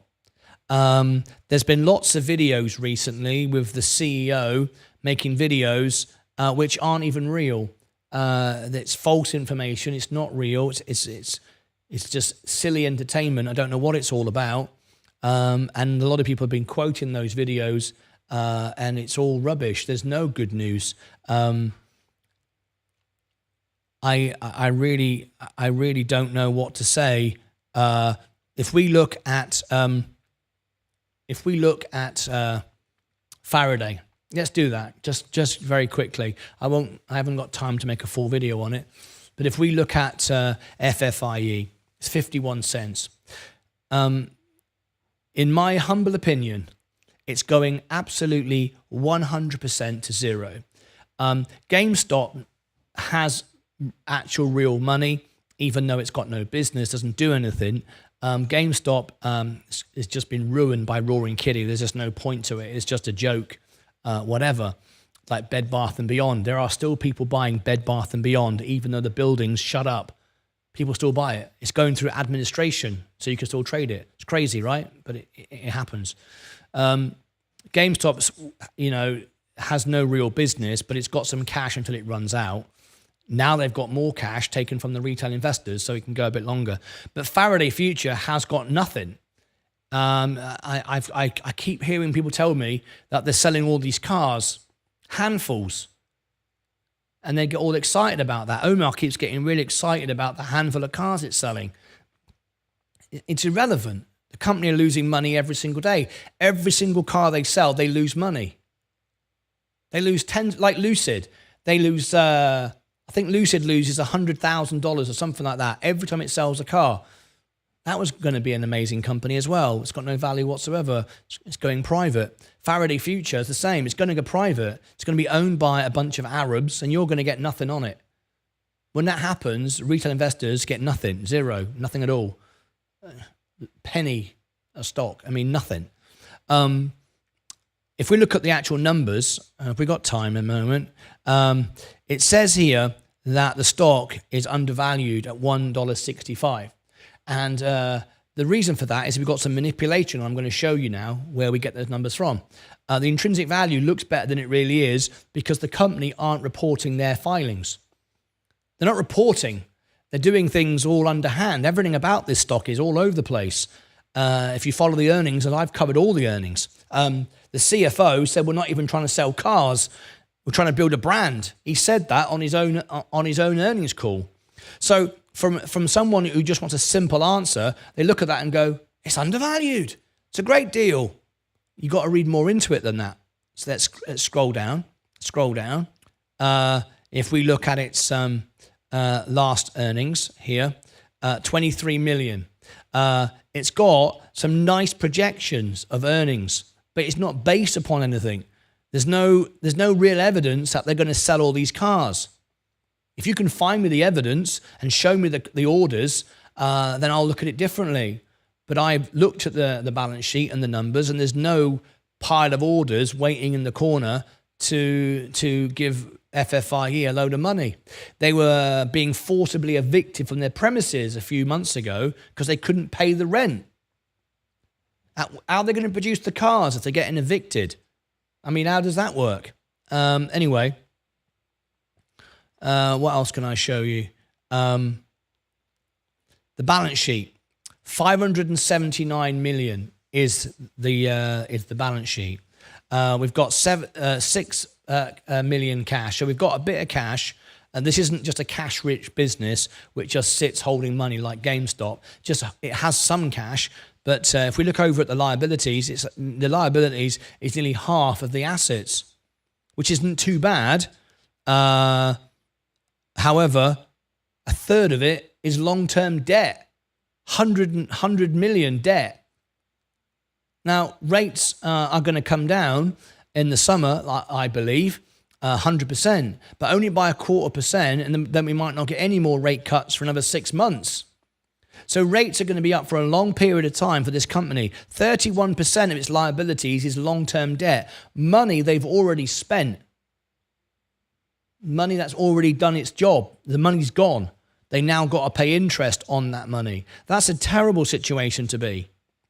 There's been lots of videos recently with the CEO making videos which aren't even real. That's false information. It's not real. It's just silly entertainment. I don't know what it's all about. And a lot of people have been quoting those videos, and it's all rubbish. There's no good news. I really don't know what to say. If we look at Faraday, let's do that just very quickly. I haven't got time to make a full video on it, but if we look at FFIE, it's 51 cents. In my humble opinion, it's going absolutely 100% to zero. GameStop has actual real money, even though it's got no business, doesn't do anything. GameStop has just been ruined by Roaring Kitty. There's just no point to it. It's just a joke, whatever. Like Bed Bath & Beyond. There are still people buying Bed Bath & Beyond, even though the buildings shut up. People still buy it. It's going through administration, so you can still trade it. It's crazy, right? But it happens. GameStop's, has no real business, but it's got some cash until it runs out. Now they've got more cash taken from the retail investors, so it can go a bit longer. But Faraday Future has got nothing. I keep hearing people tell me that they're selling all these cars, handfuls, and they get all excited about that. Omar keeps getting really excited about the handful of cars it's selling. It's irrelevant. The company are losing money every single day. Every single car they sell, they lose money. They lose like Lucid. They lose, I think Lucid loses $100,000 or something like that every time it sells a car. That was going to be an amazing company as well. It's got no value whatsoever. It's going private. Faraday Future is the same. It's going to go private. It's going to be owned by a bunch of Arabs, and you're going to get nothing on it. When that happens, retail investors get nothing, zero, nothing at all. Penny a stock. I mean, nothing. If we look at the actual numbers, if we've got time in a moment, it says here that the stock is undervalued at $1.65. And the reason for that is we've got some manipulation. I'm going to show you now where we get those numbers from. The intrinsic value looks better than it really is because the company aren't reporting their filings. They're not reporting. They're doing things all underhand. Everything about this stock is all over the place. If you follow the earnings, and I've covered all the earnings, the CFO said we're not even trying to sell cars. We're trying to build a brand. He said that on his own earnings call. So from someone who just wants a simple answer, they look at that and go, it's undervalued. It's a great deal. You've got to read more into it than that. So let's scroll down. If we look at its last earnings here, 23 million. It's got some nice projections of earnings, but it's not based upon anything. There's no real evidence that they're going to sell all these cars. If you can find me the evidence and show me the orders, then I'll look at it differently. But I've looked at the balance sheet and the numbers, and there's no pile of orders waiting in the corner to give FFIE a load of money. They were being forcibly evicted from their premises a few months ago because they couldn't pay the rent. How are they going to produce the cars if they're getting evicted? I mean, how does that work? Anyway. What else can I show you? The balance sheet, 579 million is the balance sheet. We've got 6 million cash, so we've got a bit of cash. And this isn't just a cash-rich business which just sits holding money like GameStop. It has some cash, but if we look over at the liabilities, the liabilities is nearly half of the assets, which isn't too bad. However, a third of it is long-term debt, 100 million debt. Now, rates are going to come down in the summer, I believe, 100%, but only by 0.25%, and then we might not get any more rate cuts for another 6 months. So rates are going to be up for a long period of time for this company. 31% of its liabilities is long-term debt, money they've already spent. Money that's already done its job. The money's gone. They now got to pay interest on that money. That's a terrible situation to be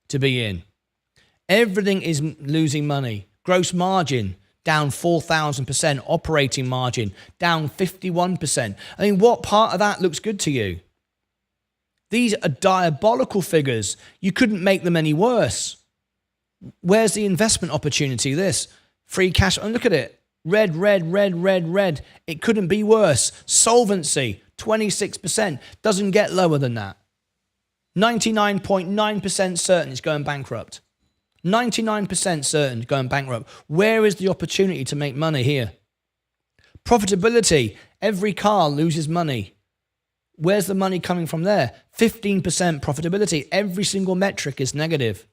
in. Everything is losing money. Gross margin down 4,000%. Operating margin down 51%. I mean, what part of that looks good to you? These are diabolical figures. You couldn't make them any worse. Where's the investment opportunity? This free cash. And look at it. Red, red, red, red, red. It couldn't be worse. Solvency, 26%. Doesn't get lower than that. 99.9% certain it's going bankrupt. 99% certain it's going bankrupt. Where is the opportunity to make money here? Profitability. Every car loses money. Where's the money coming from there? 15% profitability. Every single metric is negative.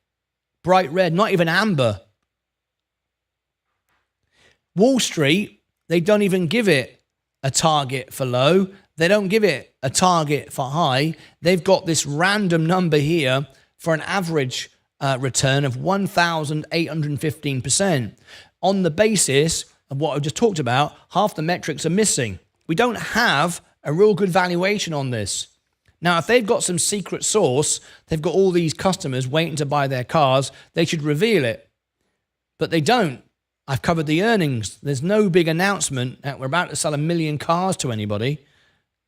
Bright red, not even amber. Wall Street, they don't even give it a target for low. They don't give it a target for high. They've got this random number here for an average return of 1,815%. On the basis of what I've just talked about, half the metrics are missing. We don't have a real good valuation on this. Now, if they've got some secret sauce, they've got all these customers waiting to buy their cars, they should reveal it. But they don't. I've covered the earnings. There's no big announcement that we're about to sell 1 million cars to anybody.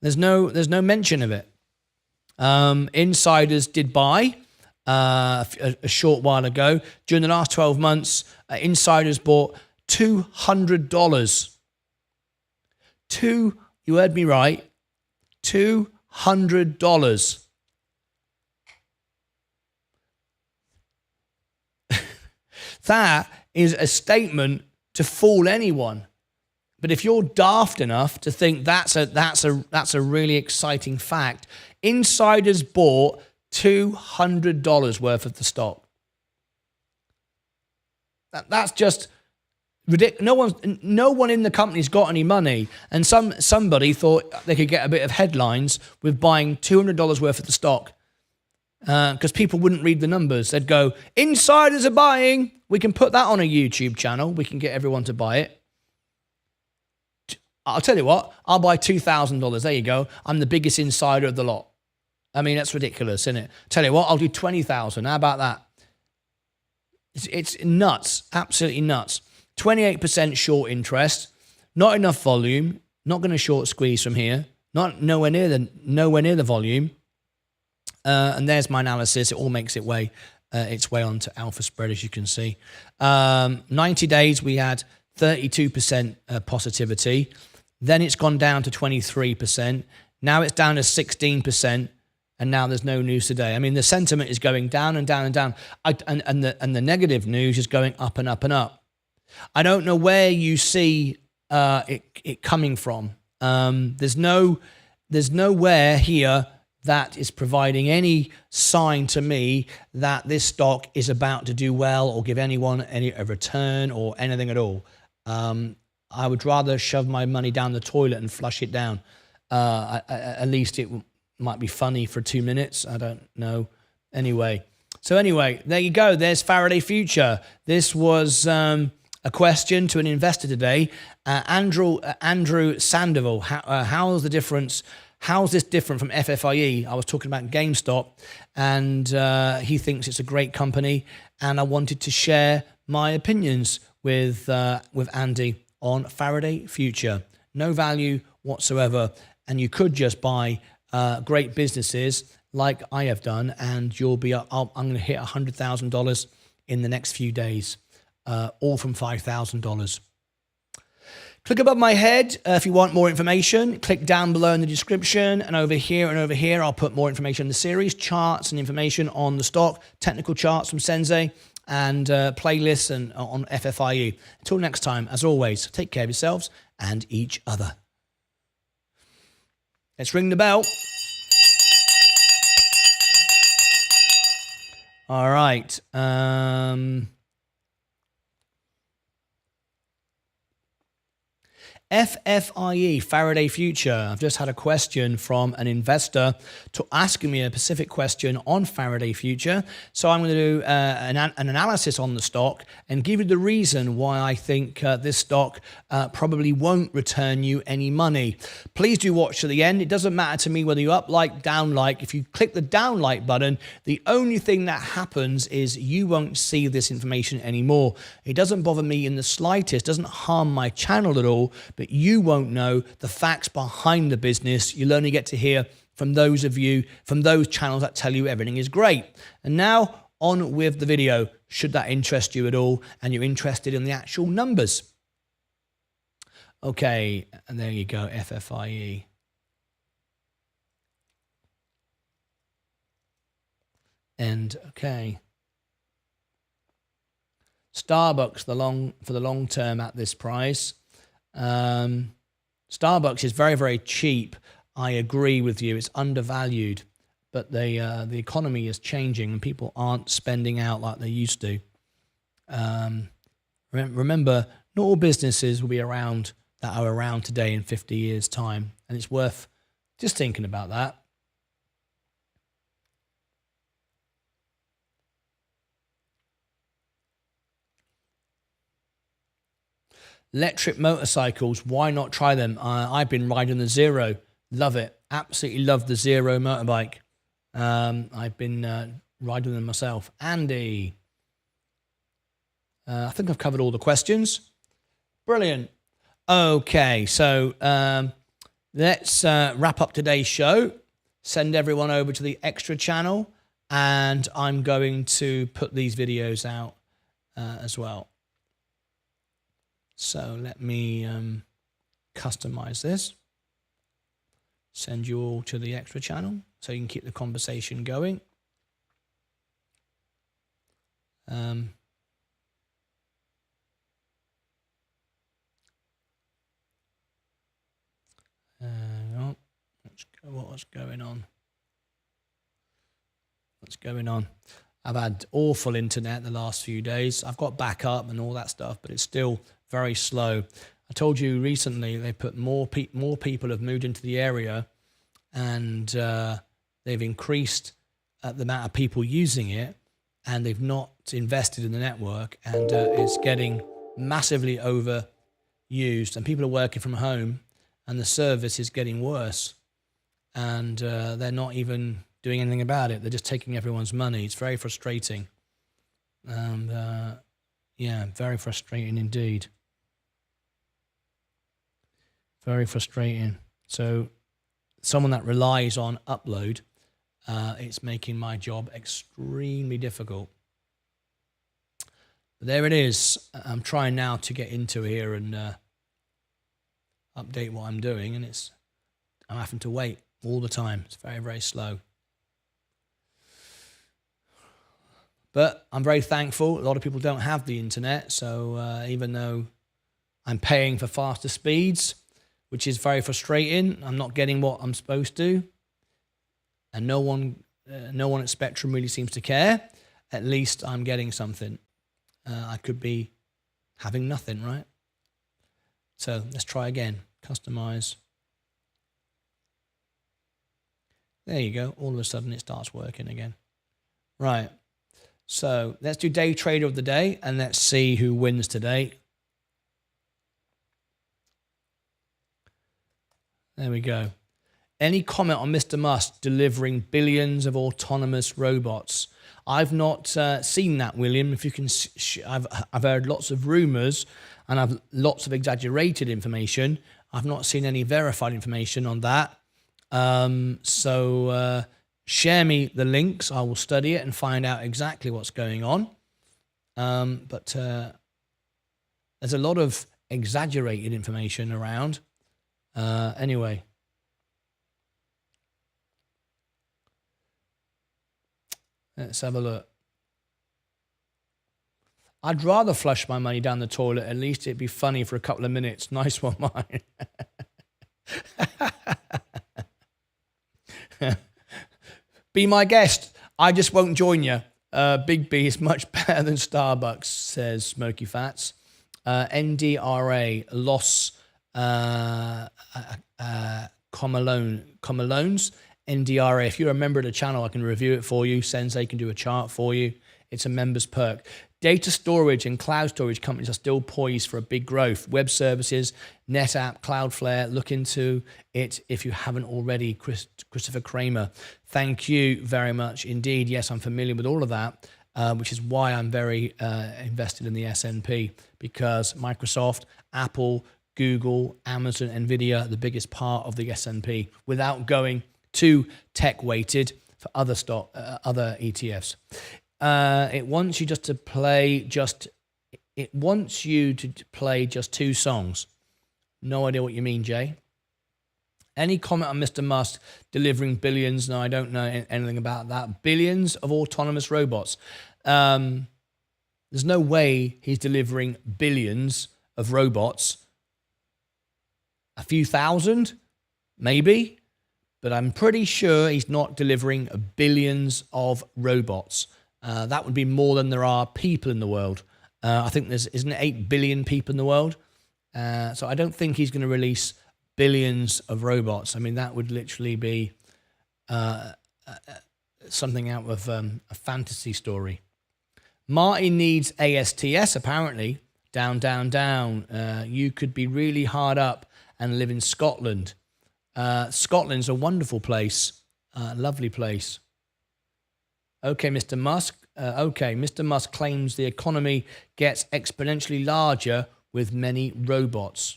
There's no mention of it. Insiders did buy a short while ago. During the last 12 months, insiders bought $200. You heard me right. $200. That is a statement to fool anyone. But if you're daft enough to think that's a really exciting fact, insiders bought $200 worth of the stock. That's just ridiculous. No one in the company's got any money, and somebody thought they could get a bit of headlines with buying $200 worth of the stock, because people wouldn't read the numbers. They'd go, "Insiders are buying." We can put that on a YouTube channel. We can get everyone to buy it. I'll tell you what, I'll buy $2,000. There you go. I'm the biggest insider of the lot. I mean, that's ridiculous, isn't it? Tell you what, I'll do 20,000. How about that? It's nuts, absolutely nuts. 28% short interest, not enough volume, not going to short squeeze from here, nowhere near the volume. And there's my analysis. It all makes its way onto alpha spread, as you can see. 90 days, we had 32% positivity. Then it's gone down to 23%. Now it's down to 16%. And now there's no news today. I mean, the sentiment is going down and down and down. And the negative news is going up and up and up. I don't know where you see it coming from. There's nowhere here that is providing any sign to me that this stock is about to do well or give anyone a return or anything at all. I would rather shove my money down the toilet and flush it down. At least it might be funny for 2 minutes. I don't know. Anyway, there you go. There's Faraday Future. This was a question to an investor today. Andrew Sandoval. How's the difference? How's this different from FFIE? I was talking about GameStop, and he thinks it's a great company. And I wanted to share my opinions with Andy on Faraday Future. No value whatsoever, and you could just buy great businesses like I have done, and you'll be. I'm going to hit $100,000 in the next few days, all from $5,000. Click above my head if you want more information. Click down below in the description, and over here, I'll put more information in the series, charts and information on the stock, technical charts from Sensei, and playlists and on FFIE. Until next time, as always, take care of yourselves and each other. Let's ring the bell. All right. FFIE, Faraday Future. I've just had a question from an investor asking me a specific question on Faraday Future. So I'm going to do an analysis on the stock and give you the reason why I think this stock probably won't return you any money. Please do watch to the end. It doesn't matter to me whether you up like, down like. If you click the down like button, the only thing that happens is you won't see this information anymore. It doesn't bother me in the slightest, doesn't harm my channel at all, but you won't know the facts behind the business. You'll only get to hear from those of you, from those channels that tell you everything is great. And now on with the video, should that interest you at all and you're interested in the actual numbers. Okay, and there you go, FFIE. And okay. Starbucks for the long term at this price. Starbucks is very, very cheap. I agree with you. It's undervalued, but the economy is changing and people aren't spending out like they used to. Remember, not all businesses will be around that are around today in 50 years' time, and it's worth just thinking about that. Electric motorcycles, why not try them? I've been riding the Zero. Love it. Absolutely love the Zero motorbike. I've been riding them myself. Andy. I think I've covered all the questions. Brilliant. Okay, so let's wrap up today's show. Send everyone over to the extra channel, and I'm going to put these videos out as well. So let me customize this. Send you all to the extra channel so you can keep the conversation going. Hang on. What's going on? What's going on? I've had awful internet the last few days. I've got backup and all that stuff, but it's still very slow. I told you recently they put more people have moved into the area, and they've increased the amount of people using it, and they've not invested in the network, and it's getting massively overused, and people are working from home, and the service is getting worse, and they're not even doing anything about it. They're just taking everyone's money. It's very frustrating. And yeah, very frustrating indeed. Very frustrating. So someone that relies on upload, it's making my job extremely difficult. But there it is. I'm trying now to get into here and update what I'm doing, and I'm having to wait all the time. It's very, very slow. But I'm very thankful. A lot of people don't have the internet, so even though I'm paying for faster speeds, which is very frustrating, I'm not getting what I'm supposed to, and no one at Spectrum really seems to care. At least I'm getting something. I could be having nothing, right? So let's try again. Customize. There you go. All of a sudden it starts working again. Right. So let's do day trader of the day, and let's see who wins today. There we go. Any comment on Mr. Musk delivering billions of autonomous robots? I've not seen that, William. If you can, I've heard lots of rumors, and I've lots of exaggerated information. I've not seen any verified information on that. So share me the links. I will study it and find out exactly what's going on. But there's a lot of exaggerated information around. Anyway. Let's have a look. I'd rather flush my money down the toilet. At least it'd be funny for a couple of minutes. Nice one, mine. Be my guest. I just won't join you. Big B is much better than Starbucks, says Smoky Fats. NDRA, loss loans. NDRA, if you're a member of the channel, I can review it for you. Sensei can do a chart for you. It's a member's perk. Data storage and cloud storage companies are still poised for a big growth. Web services, NetApp, Cloudflare, look into it if you haven't already. Christopher Kramer, thank you very much indeed. Yes, I'm familiar with all of that, which is why I'm very invested in the S&P, because Microsoft, Apple, Google, Amazon, Nvidia, the biggest part of the S&P, without going too tech-weighted for other other ETFs. It wants you to play just two songs. No idea what you mean, Jay. Any comment on Mr. Musk delivering billions? No, I don't know anything about that. Billions of autonomous robots. There's no way he's delivering billions of robots. A few thousand, maybe. But I'm pretty sure he's not delivering billions of robots. That would be more than there are people in the world. I think isn't it 8 billion people in the world? So I don't think he's going to release billions of robots. I mean, that would literally be something out of a fantasy story. Martyn needs ASTS, apparently. Down, down, down. You could be really hard up and live in Scotland. Scotland's a wonderful place, lovely place. Okay, Mr. Musk. Mr. Musk claims the economy gets exponentially larger with many robots.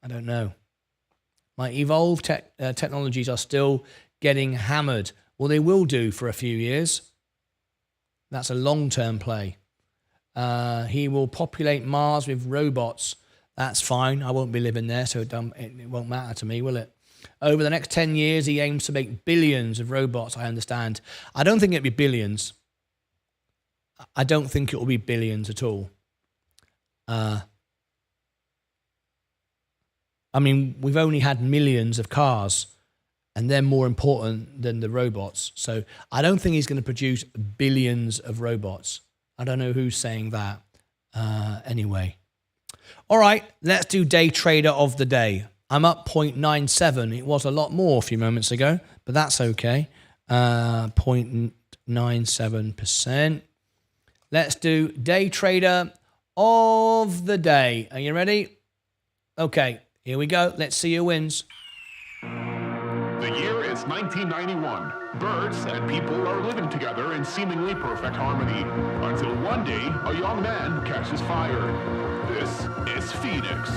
I don't know. My evolved technologies are still getting hammered. Well, they will do for a few years. That's a long-term play. He will populate Mars with robots. That's fine. I won't be living there, so it won't matter to me, will it? Over the next 10 years, he aims to make billions of robots, I understand. I don't think it'll be billions. I don't think it will be billions at all. I mean, we've only had millions of cars, and they're more important than the robots. So I don't think he's going to produce billions of robots. I don't know who's saying that. Anyway. All right, let's do day trader of the day. I'm up 0.97. It was a lot more a few moments ago, but that's okay. 0.97%. Let's do day trader of the day. Are you ready? Okay, here we go. Let's see who wins. The year is 1991. Birds and people are living together in seemingly perfect harmony. Until one day, a young man catches fire. This is Phoenix.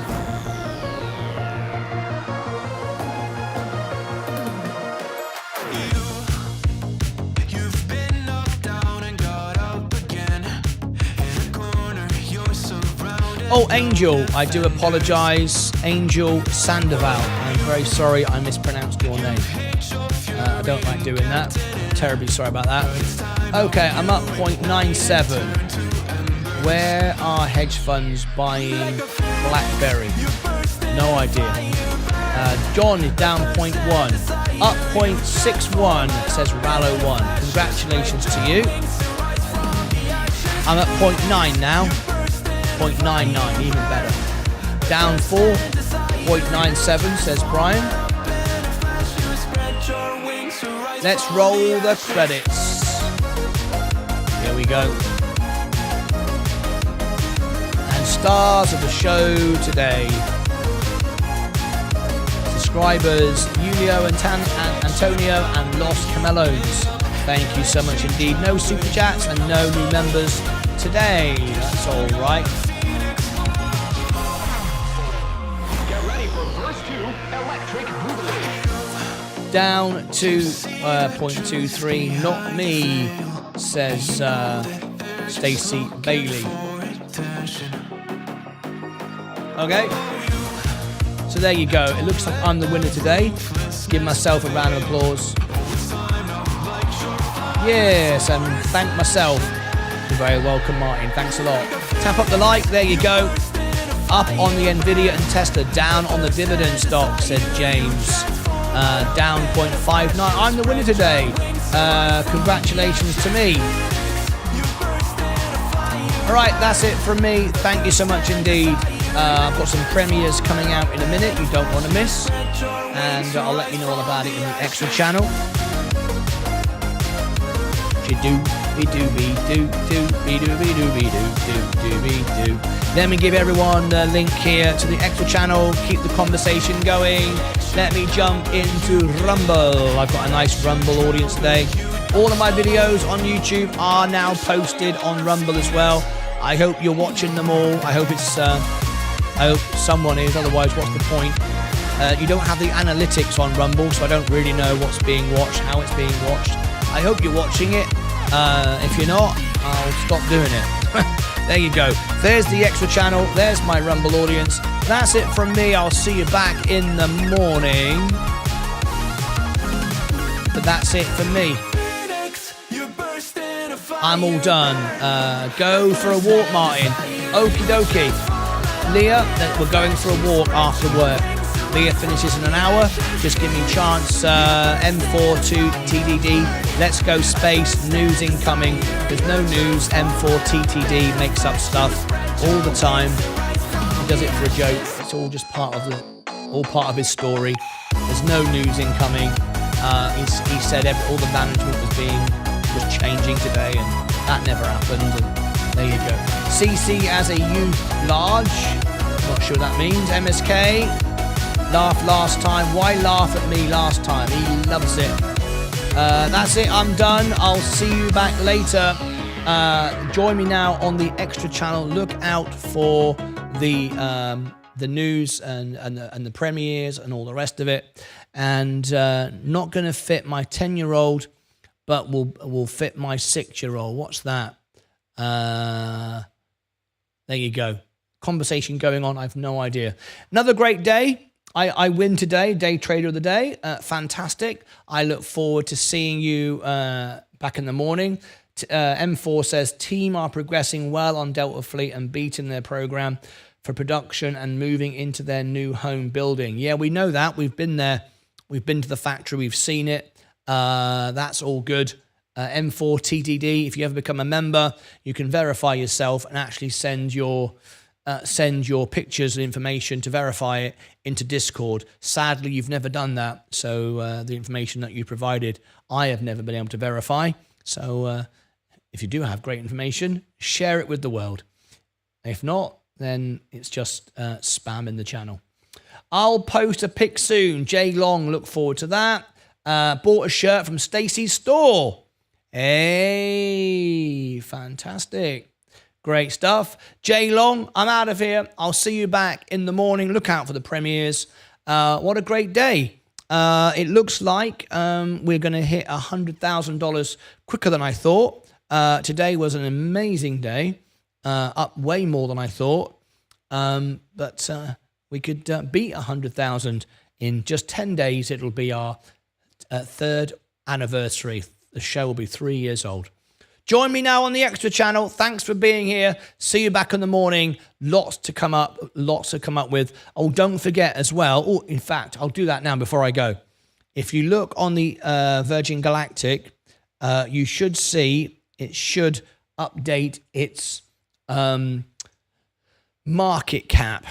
You've been knocked down and got up again. In a corner, you're surrounded. Oh, Angel, I do apologize. Angel Sandoval. I'm very sorry I mispronounced your name. I don't like doing that. Terribly sorry about that. Okay, I'm up 0.97. Where are hedge funds buying BlackBerry? No idea. John is down 0.1. Up 0.61, says Rallo1. Congratulations to you. I'm at 0.9 now. 0.99, even better. Down 4. 0.97, says Brian. Let's roll the credits. Here we go. And stars of the show today. Subscribers, Julio and Antonio and Los Camelos. Thank you so much indeed. No super chats and no new members today. That's all right. Get ready for verse 2, Electric Boogaloo. Down to 0.23. Not me, says Stacey Bailey. Okay. So there you go. It looks like I'm the winner today. Give myself a round of applause. Yes, and thank myself. You're very welcome, Martin. Thanks a lot. Tap up the like. There you go. Up on the Nvidia and Tesla. Down on the dividend stock, said James. Down 0.59. I'm the winner today. Congratulations to me. All right, that's it from me. Thank you so much indeed. I've got some premieres coming out in a minute you don't want to miss, and I'll let you know all about it in the extra channel. Let me give everyone the link here to the extra channel. Keep the conversation going. Let me jump into Rumble. I've got a nice Rumble audience today. All of my videos on YouTube are now posted on Rumble as well. I hope you're watching them all. I hope someone is. Otherwise, what's the point? You don't have the analytics on Rumble, so I don't really know what's being watched, how it's being watched. I hope you're watching it. If you're not, I'll stop doing it. There you go. There's the extra channel. There's my Rumble audience. That's it from me. I'll see you back in the morning. But that's it for me. I'm all done. Go for a walk, Martin. Okie dokie. Leah, we're going for a walk after work. Leah finishes in an hour. Just give me a chance. M4 to TDD. Let's go space. News incoming. There's no news. M4 TTD makes up stuff all the time. He does it for a joke. It's all just part of his story. There's no news incoming. He said all the management was changing today, and that never happened. And there you go. CC as a youth large. Not sure what that means. MSK. Laugh last time. Why laugh at me last time? He loves it. That's it. I'm done. I'll see you back later. Join me now on the extra channel. Look out for the news and the premieres and all the rest of it. And not going to fit my 10-year-old, but will fit my 6-year-old. What's that? There you go. Conversation going on. I have no idea. Another great day. I win today, day trader of the day. Fantastic. I look forward to seeing you back in the morning. M4 says, team are progressing well on Delta Fleet and beating their program for production and moving into their new home building. Yeah, we know that. We've been there We've been to the factory. We've seen it. That's all good. M4 TTD, if you ever become a member, you can verify yourself and actually send your pictures and information to verify it into Discord. Sadly, you've never done that. So the information that you provided, I have never been able to verify. So if you do have great information, share it with the world. If not, then it's just spam in the channel. I'll post a pic soon. Jay Long, look forward to that. Bought a shirt from Stacey's store. Hey, fantastic. Great stuff. Jay Long, I'm out of here. I'll see you back in the morning. Look out for the premieres. What a great day. It looks like we're going to hit $100,000 quicker than I thought. Today was an amazing day. Up way more than I thought. But we could beat 100,000 in just 10 days. It'll be our third anniversary. The show will be 3 years old. Join me now on the Extra channel. Thanks for being here. See you back in the morning. Lots to come up with. Oh, don't forget as well. Oh, in fact, I'll do that now before I go. If you look on the Virgin Galactic, you should see it should update its market cap.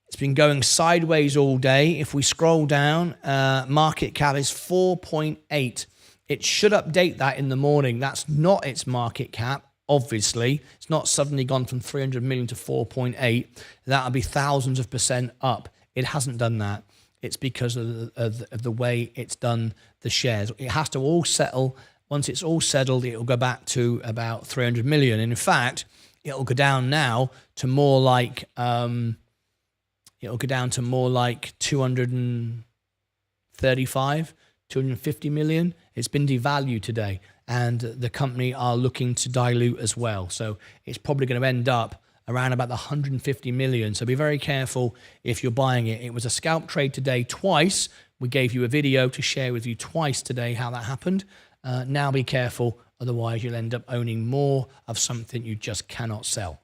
It's been going sideways all day. If we scroll down, market cap is 4.8. It should update that in the morning. That's not its market cap, obviously. It's not suddenly gone from 300 million to 4.8. That'll be thousands of percent up. It hasn't done that. It's because of the way it's done the shares. It has to all settle. Once it's all settled, it'll go back to about 300 million. And in fact, it'll go down now to more like 235, 250 million. It's been devalued today, and the company are looking to dilute as well. So it's probably going to end up around about the 150 million. So be very careful if you're buying it. It was a scalp trade today twice. We gave you a video to share with you twice today how that happened. Now be careful, otherwise you'll end up owning more of something you just cannot sell.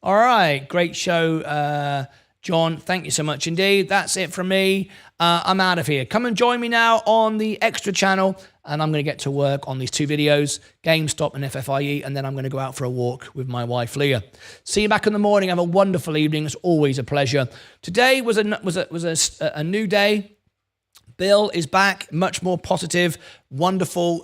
All right, great show, John. Thank you so much indeed. That's it from me. I'm out of here. Come and join me now on the Extra channel, and I'm going to get to work on these two videos, GameStop and FFIE, and then I'm going to go out for a walk with my wife, Leah. See you back in the morning. Have a wonderful evening. It's always a pleasure. Today was a new day. Bill is back, much more positive, wonderful.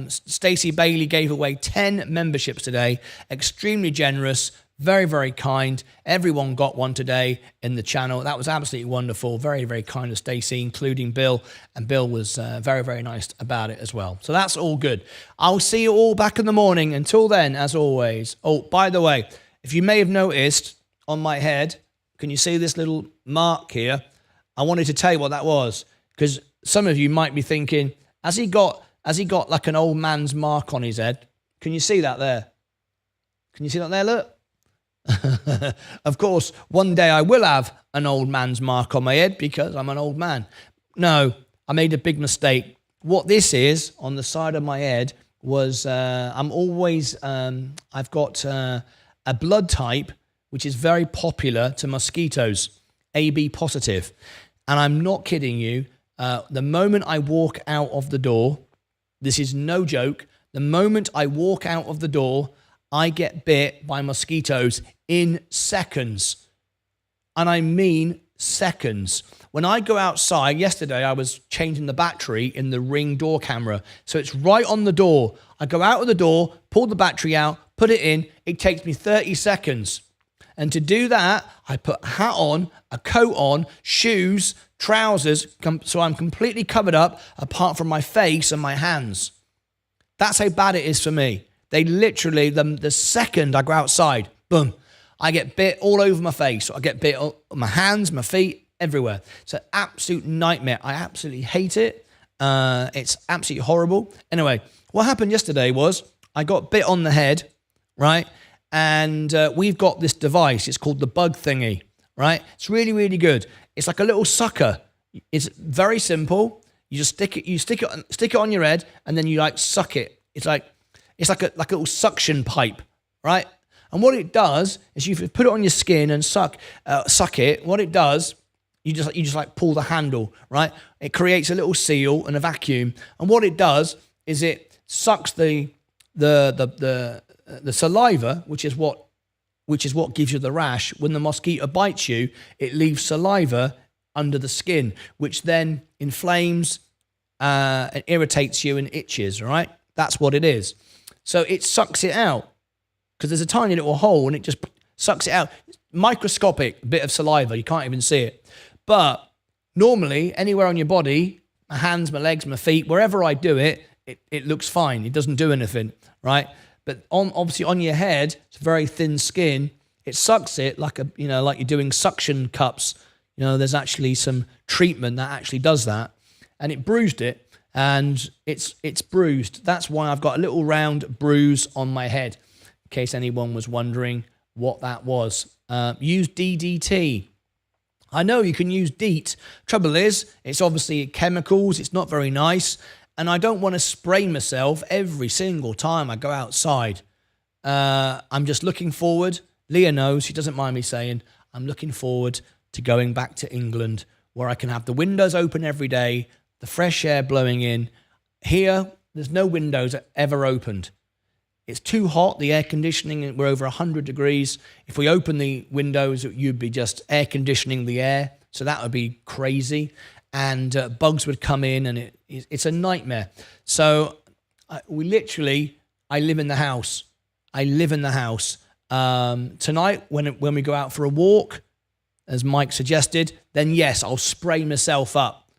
Stacey Bailey gave away 10 memberships today. Extremely generous, very, very kind. Everyone got one today in the channel. That was absolutely wonderful. Very, very kind of Stacey, including Bill. And Bill was very, very nice about it as well. So that's all good. I'll see you all back in the morning. Until then, as always. Oh, by the way, if you may have noticed on my head, can you see this little mark here? I wanted to tell you what that was, because some of you might be thinking, has he got like an old man's mark on his head? Can you see that there? Can you see that there? Look. Of course, one day I will have an old man's mark on my head because I'm an old man. No, I made a big mistake. What this is on the side of my head was I've got a blood type which is very popular to mosquitoes, AB positive. And I'm not kidding you. The moment I walk out of the door, this is no joke, the moment I walk out of the door, I get bit by mosquitoes in seconds. And I mean seconds. When I go outside, yesterday I was changing the battery in the Ring door camera. So it's right on the door. I go out of the door, pull the battery out, put it in. It takes me 30 seconds. And to do that, I put a hat on, a coat on, shoes, trousers, so I'm completely covered up apart from my face and my hands. That's how bad it is for me. They literally, the second I go outside, boom, I get bit all over my face. I get bit on my hands, my feet, everywhere. It's an absolute nightmare. I absolutely hate it. It's absolutely horrible. Anyway, what happened yesterday was I got bit on the head, right? And we've got this device. It's called the bug thingy, right? It's really, really good. It's like a little sucker. It's very simple. You just stick it on your head, and then you like suck it. It's like a little suction pipe, right? And what it does is you put it on your skin and suck it. What it does You just like pull the handle, right? It creates a little seal and a vacuum, and what it does is it sucks the saliva, which is what gives you the rash. When the mosquito bites you, it leaves saliva under the skin, which then inflames and irritates you and itches, right? That's what it is. So it sucks it out because there's a tiny little hole and it just sucks it out. Microscopic bit of saliva, you can't even see it. But normally, anywhere on your body, my hands, my legs, my feet, wherever I do it, it looks fine. It doesn't do anything, right? But obviously on your head, it's very thin skin. It sucks it like like you're doing suction cups. There's actually some treatment that actually does that, and it bruised it, and it's bruised. That's why I've got a little round bruise on my head, in case anyone was wondering what that was. Use DDT. I know you can use DEET. Trouble is, it's obviously chemicals. It's not very nice, and I don't want to spray myself every single time I go outside. I'm just looking forward. Leah knows, she doesn't mind me saying, I'm looking forward to going back to England where I can have the windows open every day, the fresh air blowing in. Here, there's no windows ever opened. It's too hot, the air conditioning, we're over 100 degrees. If we open the windows, you'd be just air conditioning the air. So that would be crazy. And bugs would come in and it's a nightmare. So I live in the house. I live in the house. Tonight, when we go out for a walk, as Mike suggested, then yes, I'll spray myself up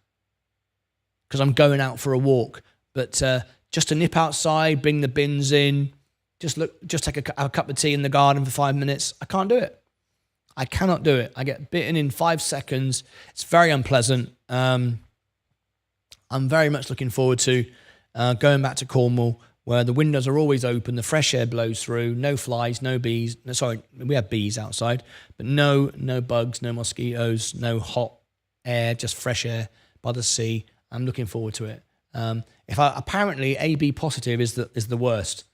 because I'm going out for a walk. But just to nip outside, bring the bins in, just take a cup of tea in the garden for 5 minutes, I can't do it. I cannot do it. I get bitten in 5 seconds. It's very unpleasant. I'm very much looking forward to going back to Cornwall, where the windows are always open, the fresh air blows through, no flies, no bees. No, sorry, we have bees outside, but no bugs, no mosquitoes, no hot air, just fresh air by the sea. I'm looking forward to it. Apparently AB positive is the worst.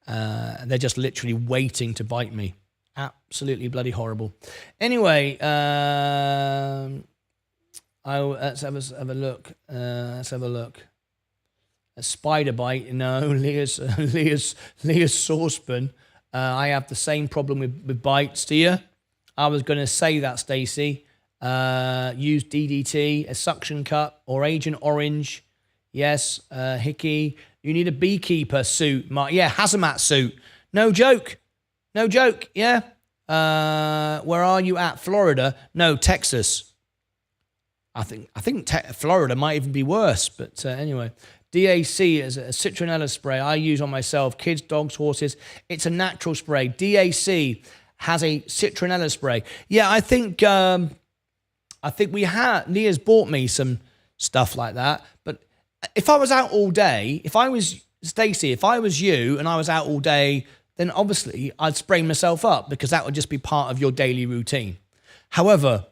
They're just literally waiting to bite me. Absolutely bloody horrible. Anyway, let's have a look. A spider bite? No, Leah's saucepan. I have the same problem with bites. Do you? I was going to say that, Stacey. Use DDT, a suction cup, or Agent Orange. Yes, Hickey. You need a beekeeper suit, Mark. Yeah, hazmat suit. No joke. Yeah. Where are you at? Florida? No, Texas. I think Florida might even be worse. But anyway. DAC is a citronella spray I use on myself, kids, dogs, horses. It's a natural spray. DAC has a citronella spray. Yeah, I think Leah's bought me some stuff like that. But if I was out all day, if I was Stacey, if I was you and I was out all day, then obviously I'd spray myself up because that would just be part of your daily routine. However,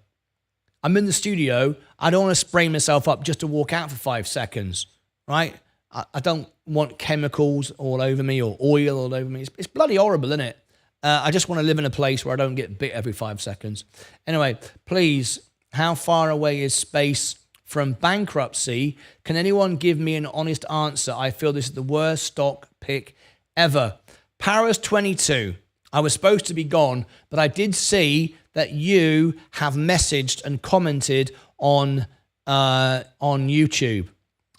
I'm in the studio. I don't want to spray myself up just to walk out for 5 seconds. Right? I don't want chemicals all over me or oil all over me. It's bloody horrible, isn't it? I just want to live in a place where I don't get bit every 5 seconds. Anyway, please, how far away is space from bankruptcy? Can anyone give me an honest answer? I feel this is the worst stock pick ever. Paris 22. I was supposed to be gone, but I did see that you have messaged and commented on YouTube.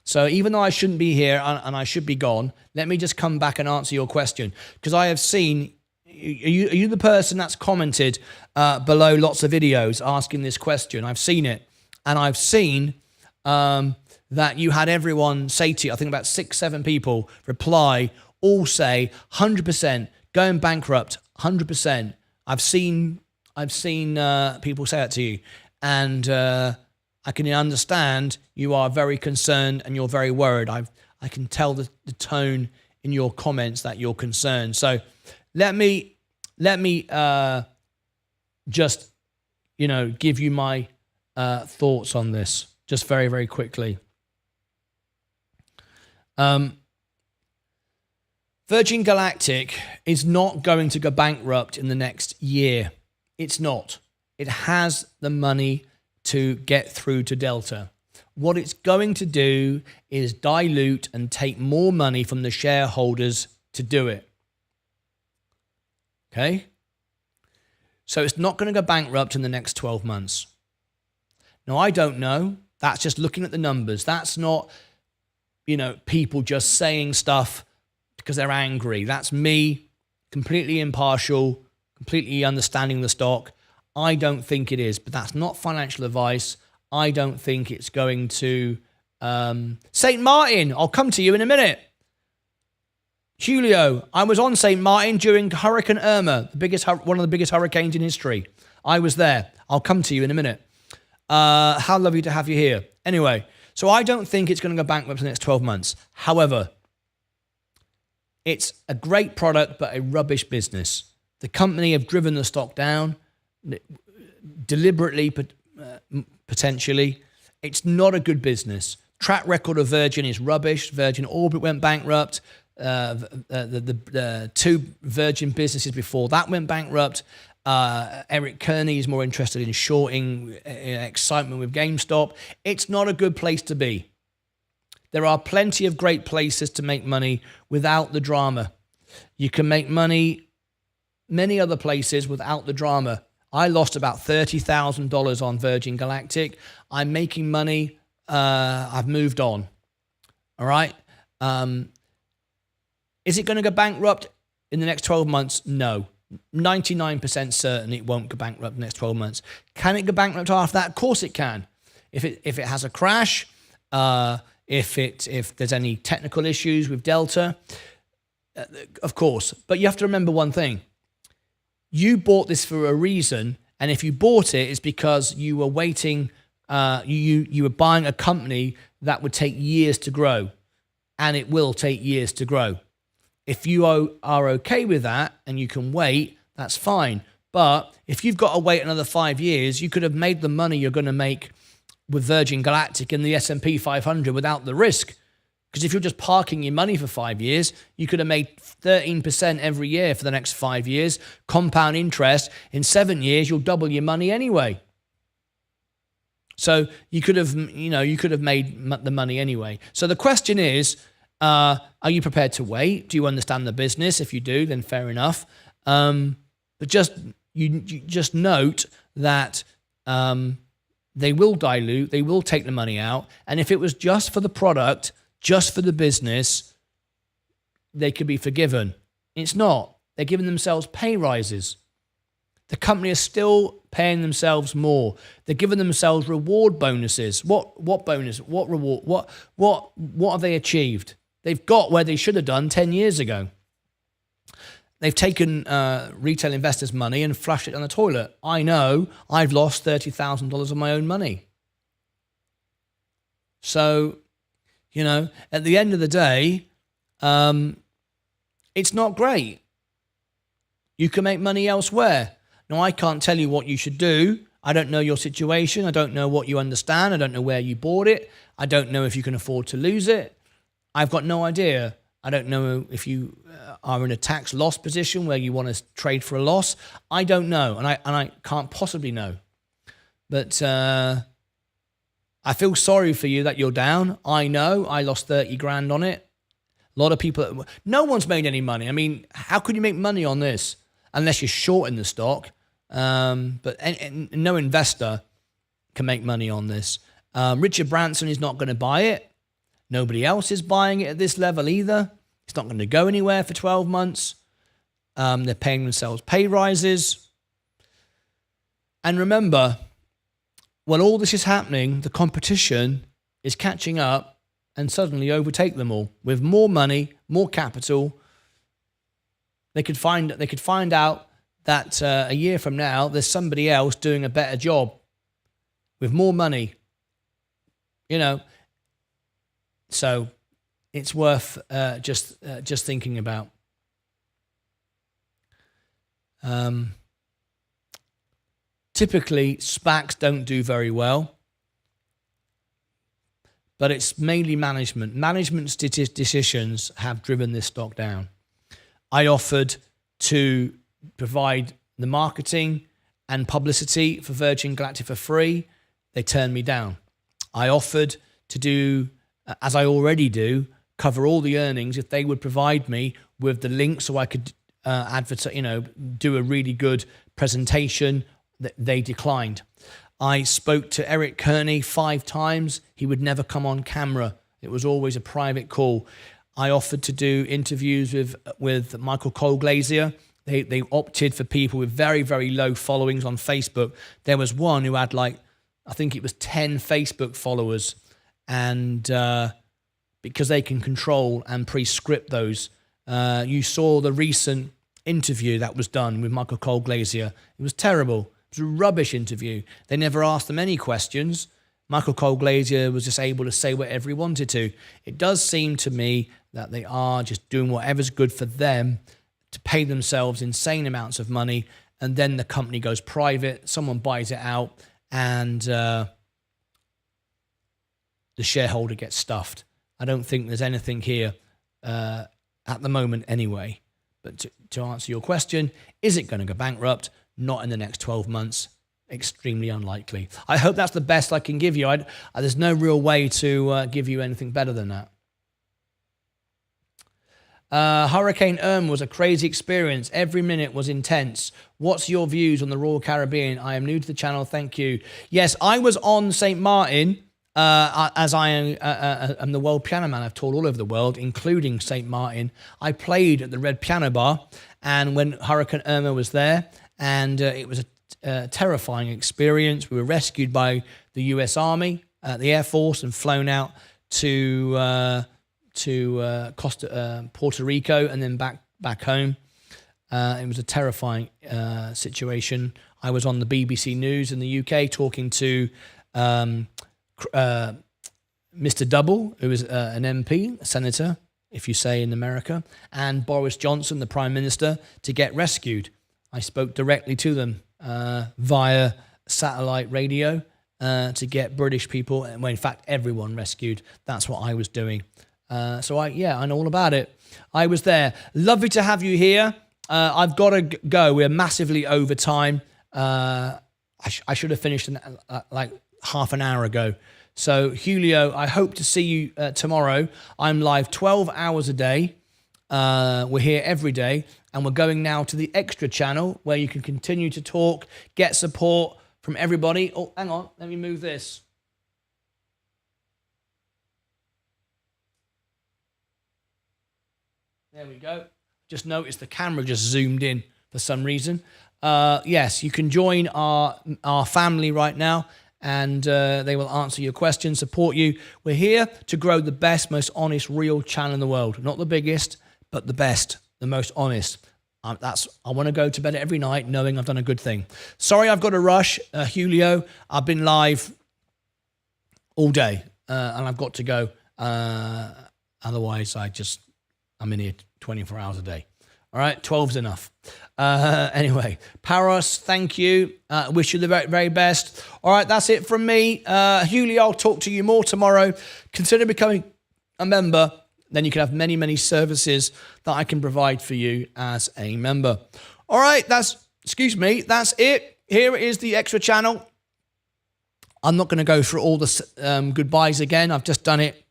So even though I shouldn't be here and I should be gone, let me just come back and answer your question. Because I have seen, are you the person that's commented below lots of videos asking this question? I've seen it. And I've seen that you had everyone say to you, I think about 6-7 people reply, all say 100%, going bankrupt, 100%. I've seen people say that to you. And I can understand you are very concerned and you're very worried. I can tell the tone in your comments that you're concerned. So let me just give you my thoughts on this just very, very quickly. Virgin Galactic is not going to go bankrupt in the next year. It's not. It has the money to get through to Delta. What it's going to do is dilute and take more money from the shareholders to do it. Okay? So it's not going to go bankrupt in the next 12 months. Now, I don't know. That's just looking at the numbers. That's not, people just saying stuff because they're angry. That's me, completely impartial, completely understanding the stock. I don't think it is, but that's not financial advice. I don't think it's going to... St. Martin, I'll come to you in a minute. Julio, I was on St. Martin during Hurricane Irma, one of the biggest hurricanes in history. I was there. I'll come to you in a minute. How lovely to have you here. Anyway, so I don't think it's going to go bankrupt in the next 12 months. However, it's a great product, but a rubbish business. The company have driven the stock down deliberately, potentially. It's not a good business. Track record of Virgin is rubbish. Virgin Orbit went bankrupt. The two Virgin businesses before that went bankrupt. Eric Kearney is more interested in shorting excitement with GameStop. It's not a good place to be. There are plenty of great places to make money without the drama. You can make money many other places without the drama. I lost about $30,000 on Virgin Galactic. I'm making money. I've moved on. All right. Is it going to go bankrupt in the next 12 months? No. 99% certain it won't go bankrupt in the next 12 months. Can it go bankrupt after that? Of course it can. If it has a crash, if there's any technical issues with Delta, of course. But you have to remember one thing. You bought this for a reason, and if you bought it, it's because you were waiting. You were buying a company that would take years to grow, and it will take years to grow. If you are okay with that and you can wait, that's fine. But if you've got to wait another 5 years, you could have made the money you're going to make with Virgin Galactic and the S&P 500 without the risk. Because if you're just parking your money for 5 years, you could have made 13% every year for the next 5 years, compound interest. In 7 years, you'll double your money anyway. So you could have made the money anyway. So the question is, are you prepared to wait? Do you understand the business? If you do, then fair enough. But just note that they will dilute, they will take the money out, and if it was just for the product, just for the business, they could be forgiven. It's not. They're giving themselves pay rises. The company is still paying themselves more. They're giving themselves reward bonuses. What bonus? What reward? What have they achieved? They've got where they should have done 10 years ago. They've taken retail investors' money and flushed it down the toilet. I know I've lost $30,000 of my own money. So, at the end of the day, it's not great. You can make money elsewhere. Now, I can't tell you what you should do. I don't know your situation. I don't know what you understand. I don't know where you bought it. I don't know if you can afford to lose it. I've got no idea. I don't know if you are in a tax loss position where you want to trade for a loss. I don't know, and I can't possibly know. But I feel sorry for you that you're down. I know I lost 30 grand on it. A lot of people, no one's made any money. I mean, how could you make money on this unless you're short in the stock? But no investor can make money on this. Richard Branson is not going to buy it. Nobody else is buying it at this level either. It's not going to go anywhere for 12 months. They're paying themselves pay rises. And remember, while all this is happening, the competition is catching up and suddenly overtake them all with more money, more capital. They could find out that a year from now, there's somebody else doing a better job with more money. So it's worth just thinking about. Typically, SPACs don't do very well, but it's mainly management. Management's decisions have driven this stock down. I offered to provide the marketing and publicity for Virgin Galactic for free. they turned me down. I offered to do, as I already do, cover all the earnings if they would provide me with the link so I could advertise, do a really good presentation. They declined. I spoke to Eric Kearney 5 times. He would never come on camera. It was always a private call. I offered to do interviews with Michael Colglazier. They opted for people with very, very low followings on Facebook. There was one who had I think it was 10 Facebook followers. And because they can control and pre-script those, you saw the recent interview that was done with Michael Colglazier. It was terrible. It was a rubbish interview. They never asked them any questions. Michael Colglazier was just able to say whatever he wanted to. It does seem to me that they are just doing whatever's good for them to pay themselves insane amounts of money, and then the company goes private, someone buys it out, and the shareholder gets stuffed. I don't think there's anything here at the moment anyway. But to answer your question, is it going to go bankrupt? Not in the next 12 months. Extremely unlikely. I hope that's the best I can give you. There's no real way to give you anything better than that. Hurricane Irma was a crazy experience. Every minute was intense. What's your views on the Royal Caribbean? I am new to the channel. Thank you. Yes, I was on St. Martin, as I am the world piano man. I've toured all over the world, including St. Martin. I played at the Red Piano Bar, and when Hurricane Irma was there, and it was a terrifying experience. We were rescued by the U.S. Army, the Air Force, and flown out to Puerto Rico, and then back home. It was a terrifying situation. I was on the BBC News in the UK talking to Mr. Double, who is an MP, a senator, if you say in America, and Boris Johnson, the Prime Minister, to get rescued. I spoke directly to them via satellite radio to get British people, well, in fact, everyone rescued. That's what I was doing. So I know all about it. I was there. Lovely to have you here. I've got to go. We're massively over time. I should have finished like half an hour ago. So Julio, I hope to see you tomorrow. I'm live 12 hours a day. We're here every day, and we're going now to the extra channel where you can continue to talk, get support from everybody. Oh, hang on. Let me move this. There we go. Just noticed the camera just zoomed in for some reason. Yes, you can join our family right now, and they will answer your questions, support you. We're here to grow the best, most honest, real channel in the world. Not the biggest, but the best, the most honest. I want to go to bed every night knowing I've done a good thing. Sorry, I've got to rush, Julio. I've been live all day, and I've got to go. Otherwise, I'm in here 24 hours a day. All right, 12's enough. Anyway, Paros, thank you. Wish you the very, very best. All right, that's it from me. Julio, I'll talk to you more tomorrow. Consider becoming a member. Then you can have many, many services that I can provide for you as a member. All right, that's it. Here is the extra channel. I'm not going to go through all the goodbyes again. I've just done it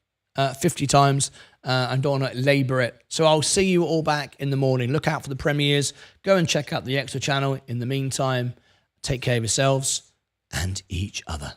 50 times. I don't want to labor it. So I'll see you all back in the morning. Look out for the premieres. Go and check out the extra channel. In the meantime, take care of yourselves and each other.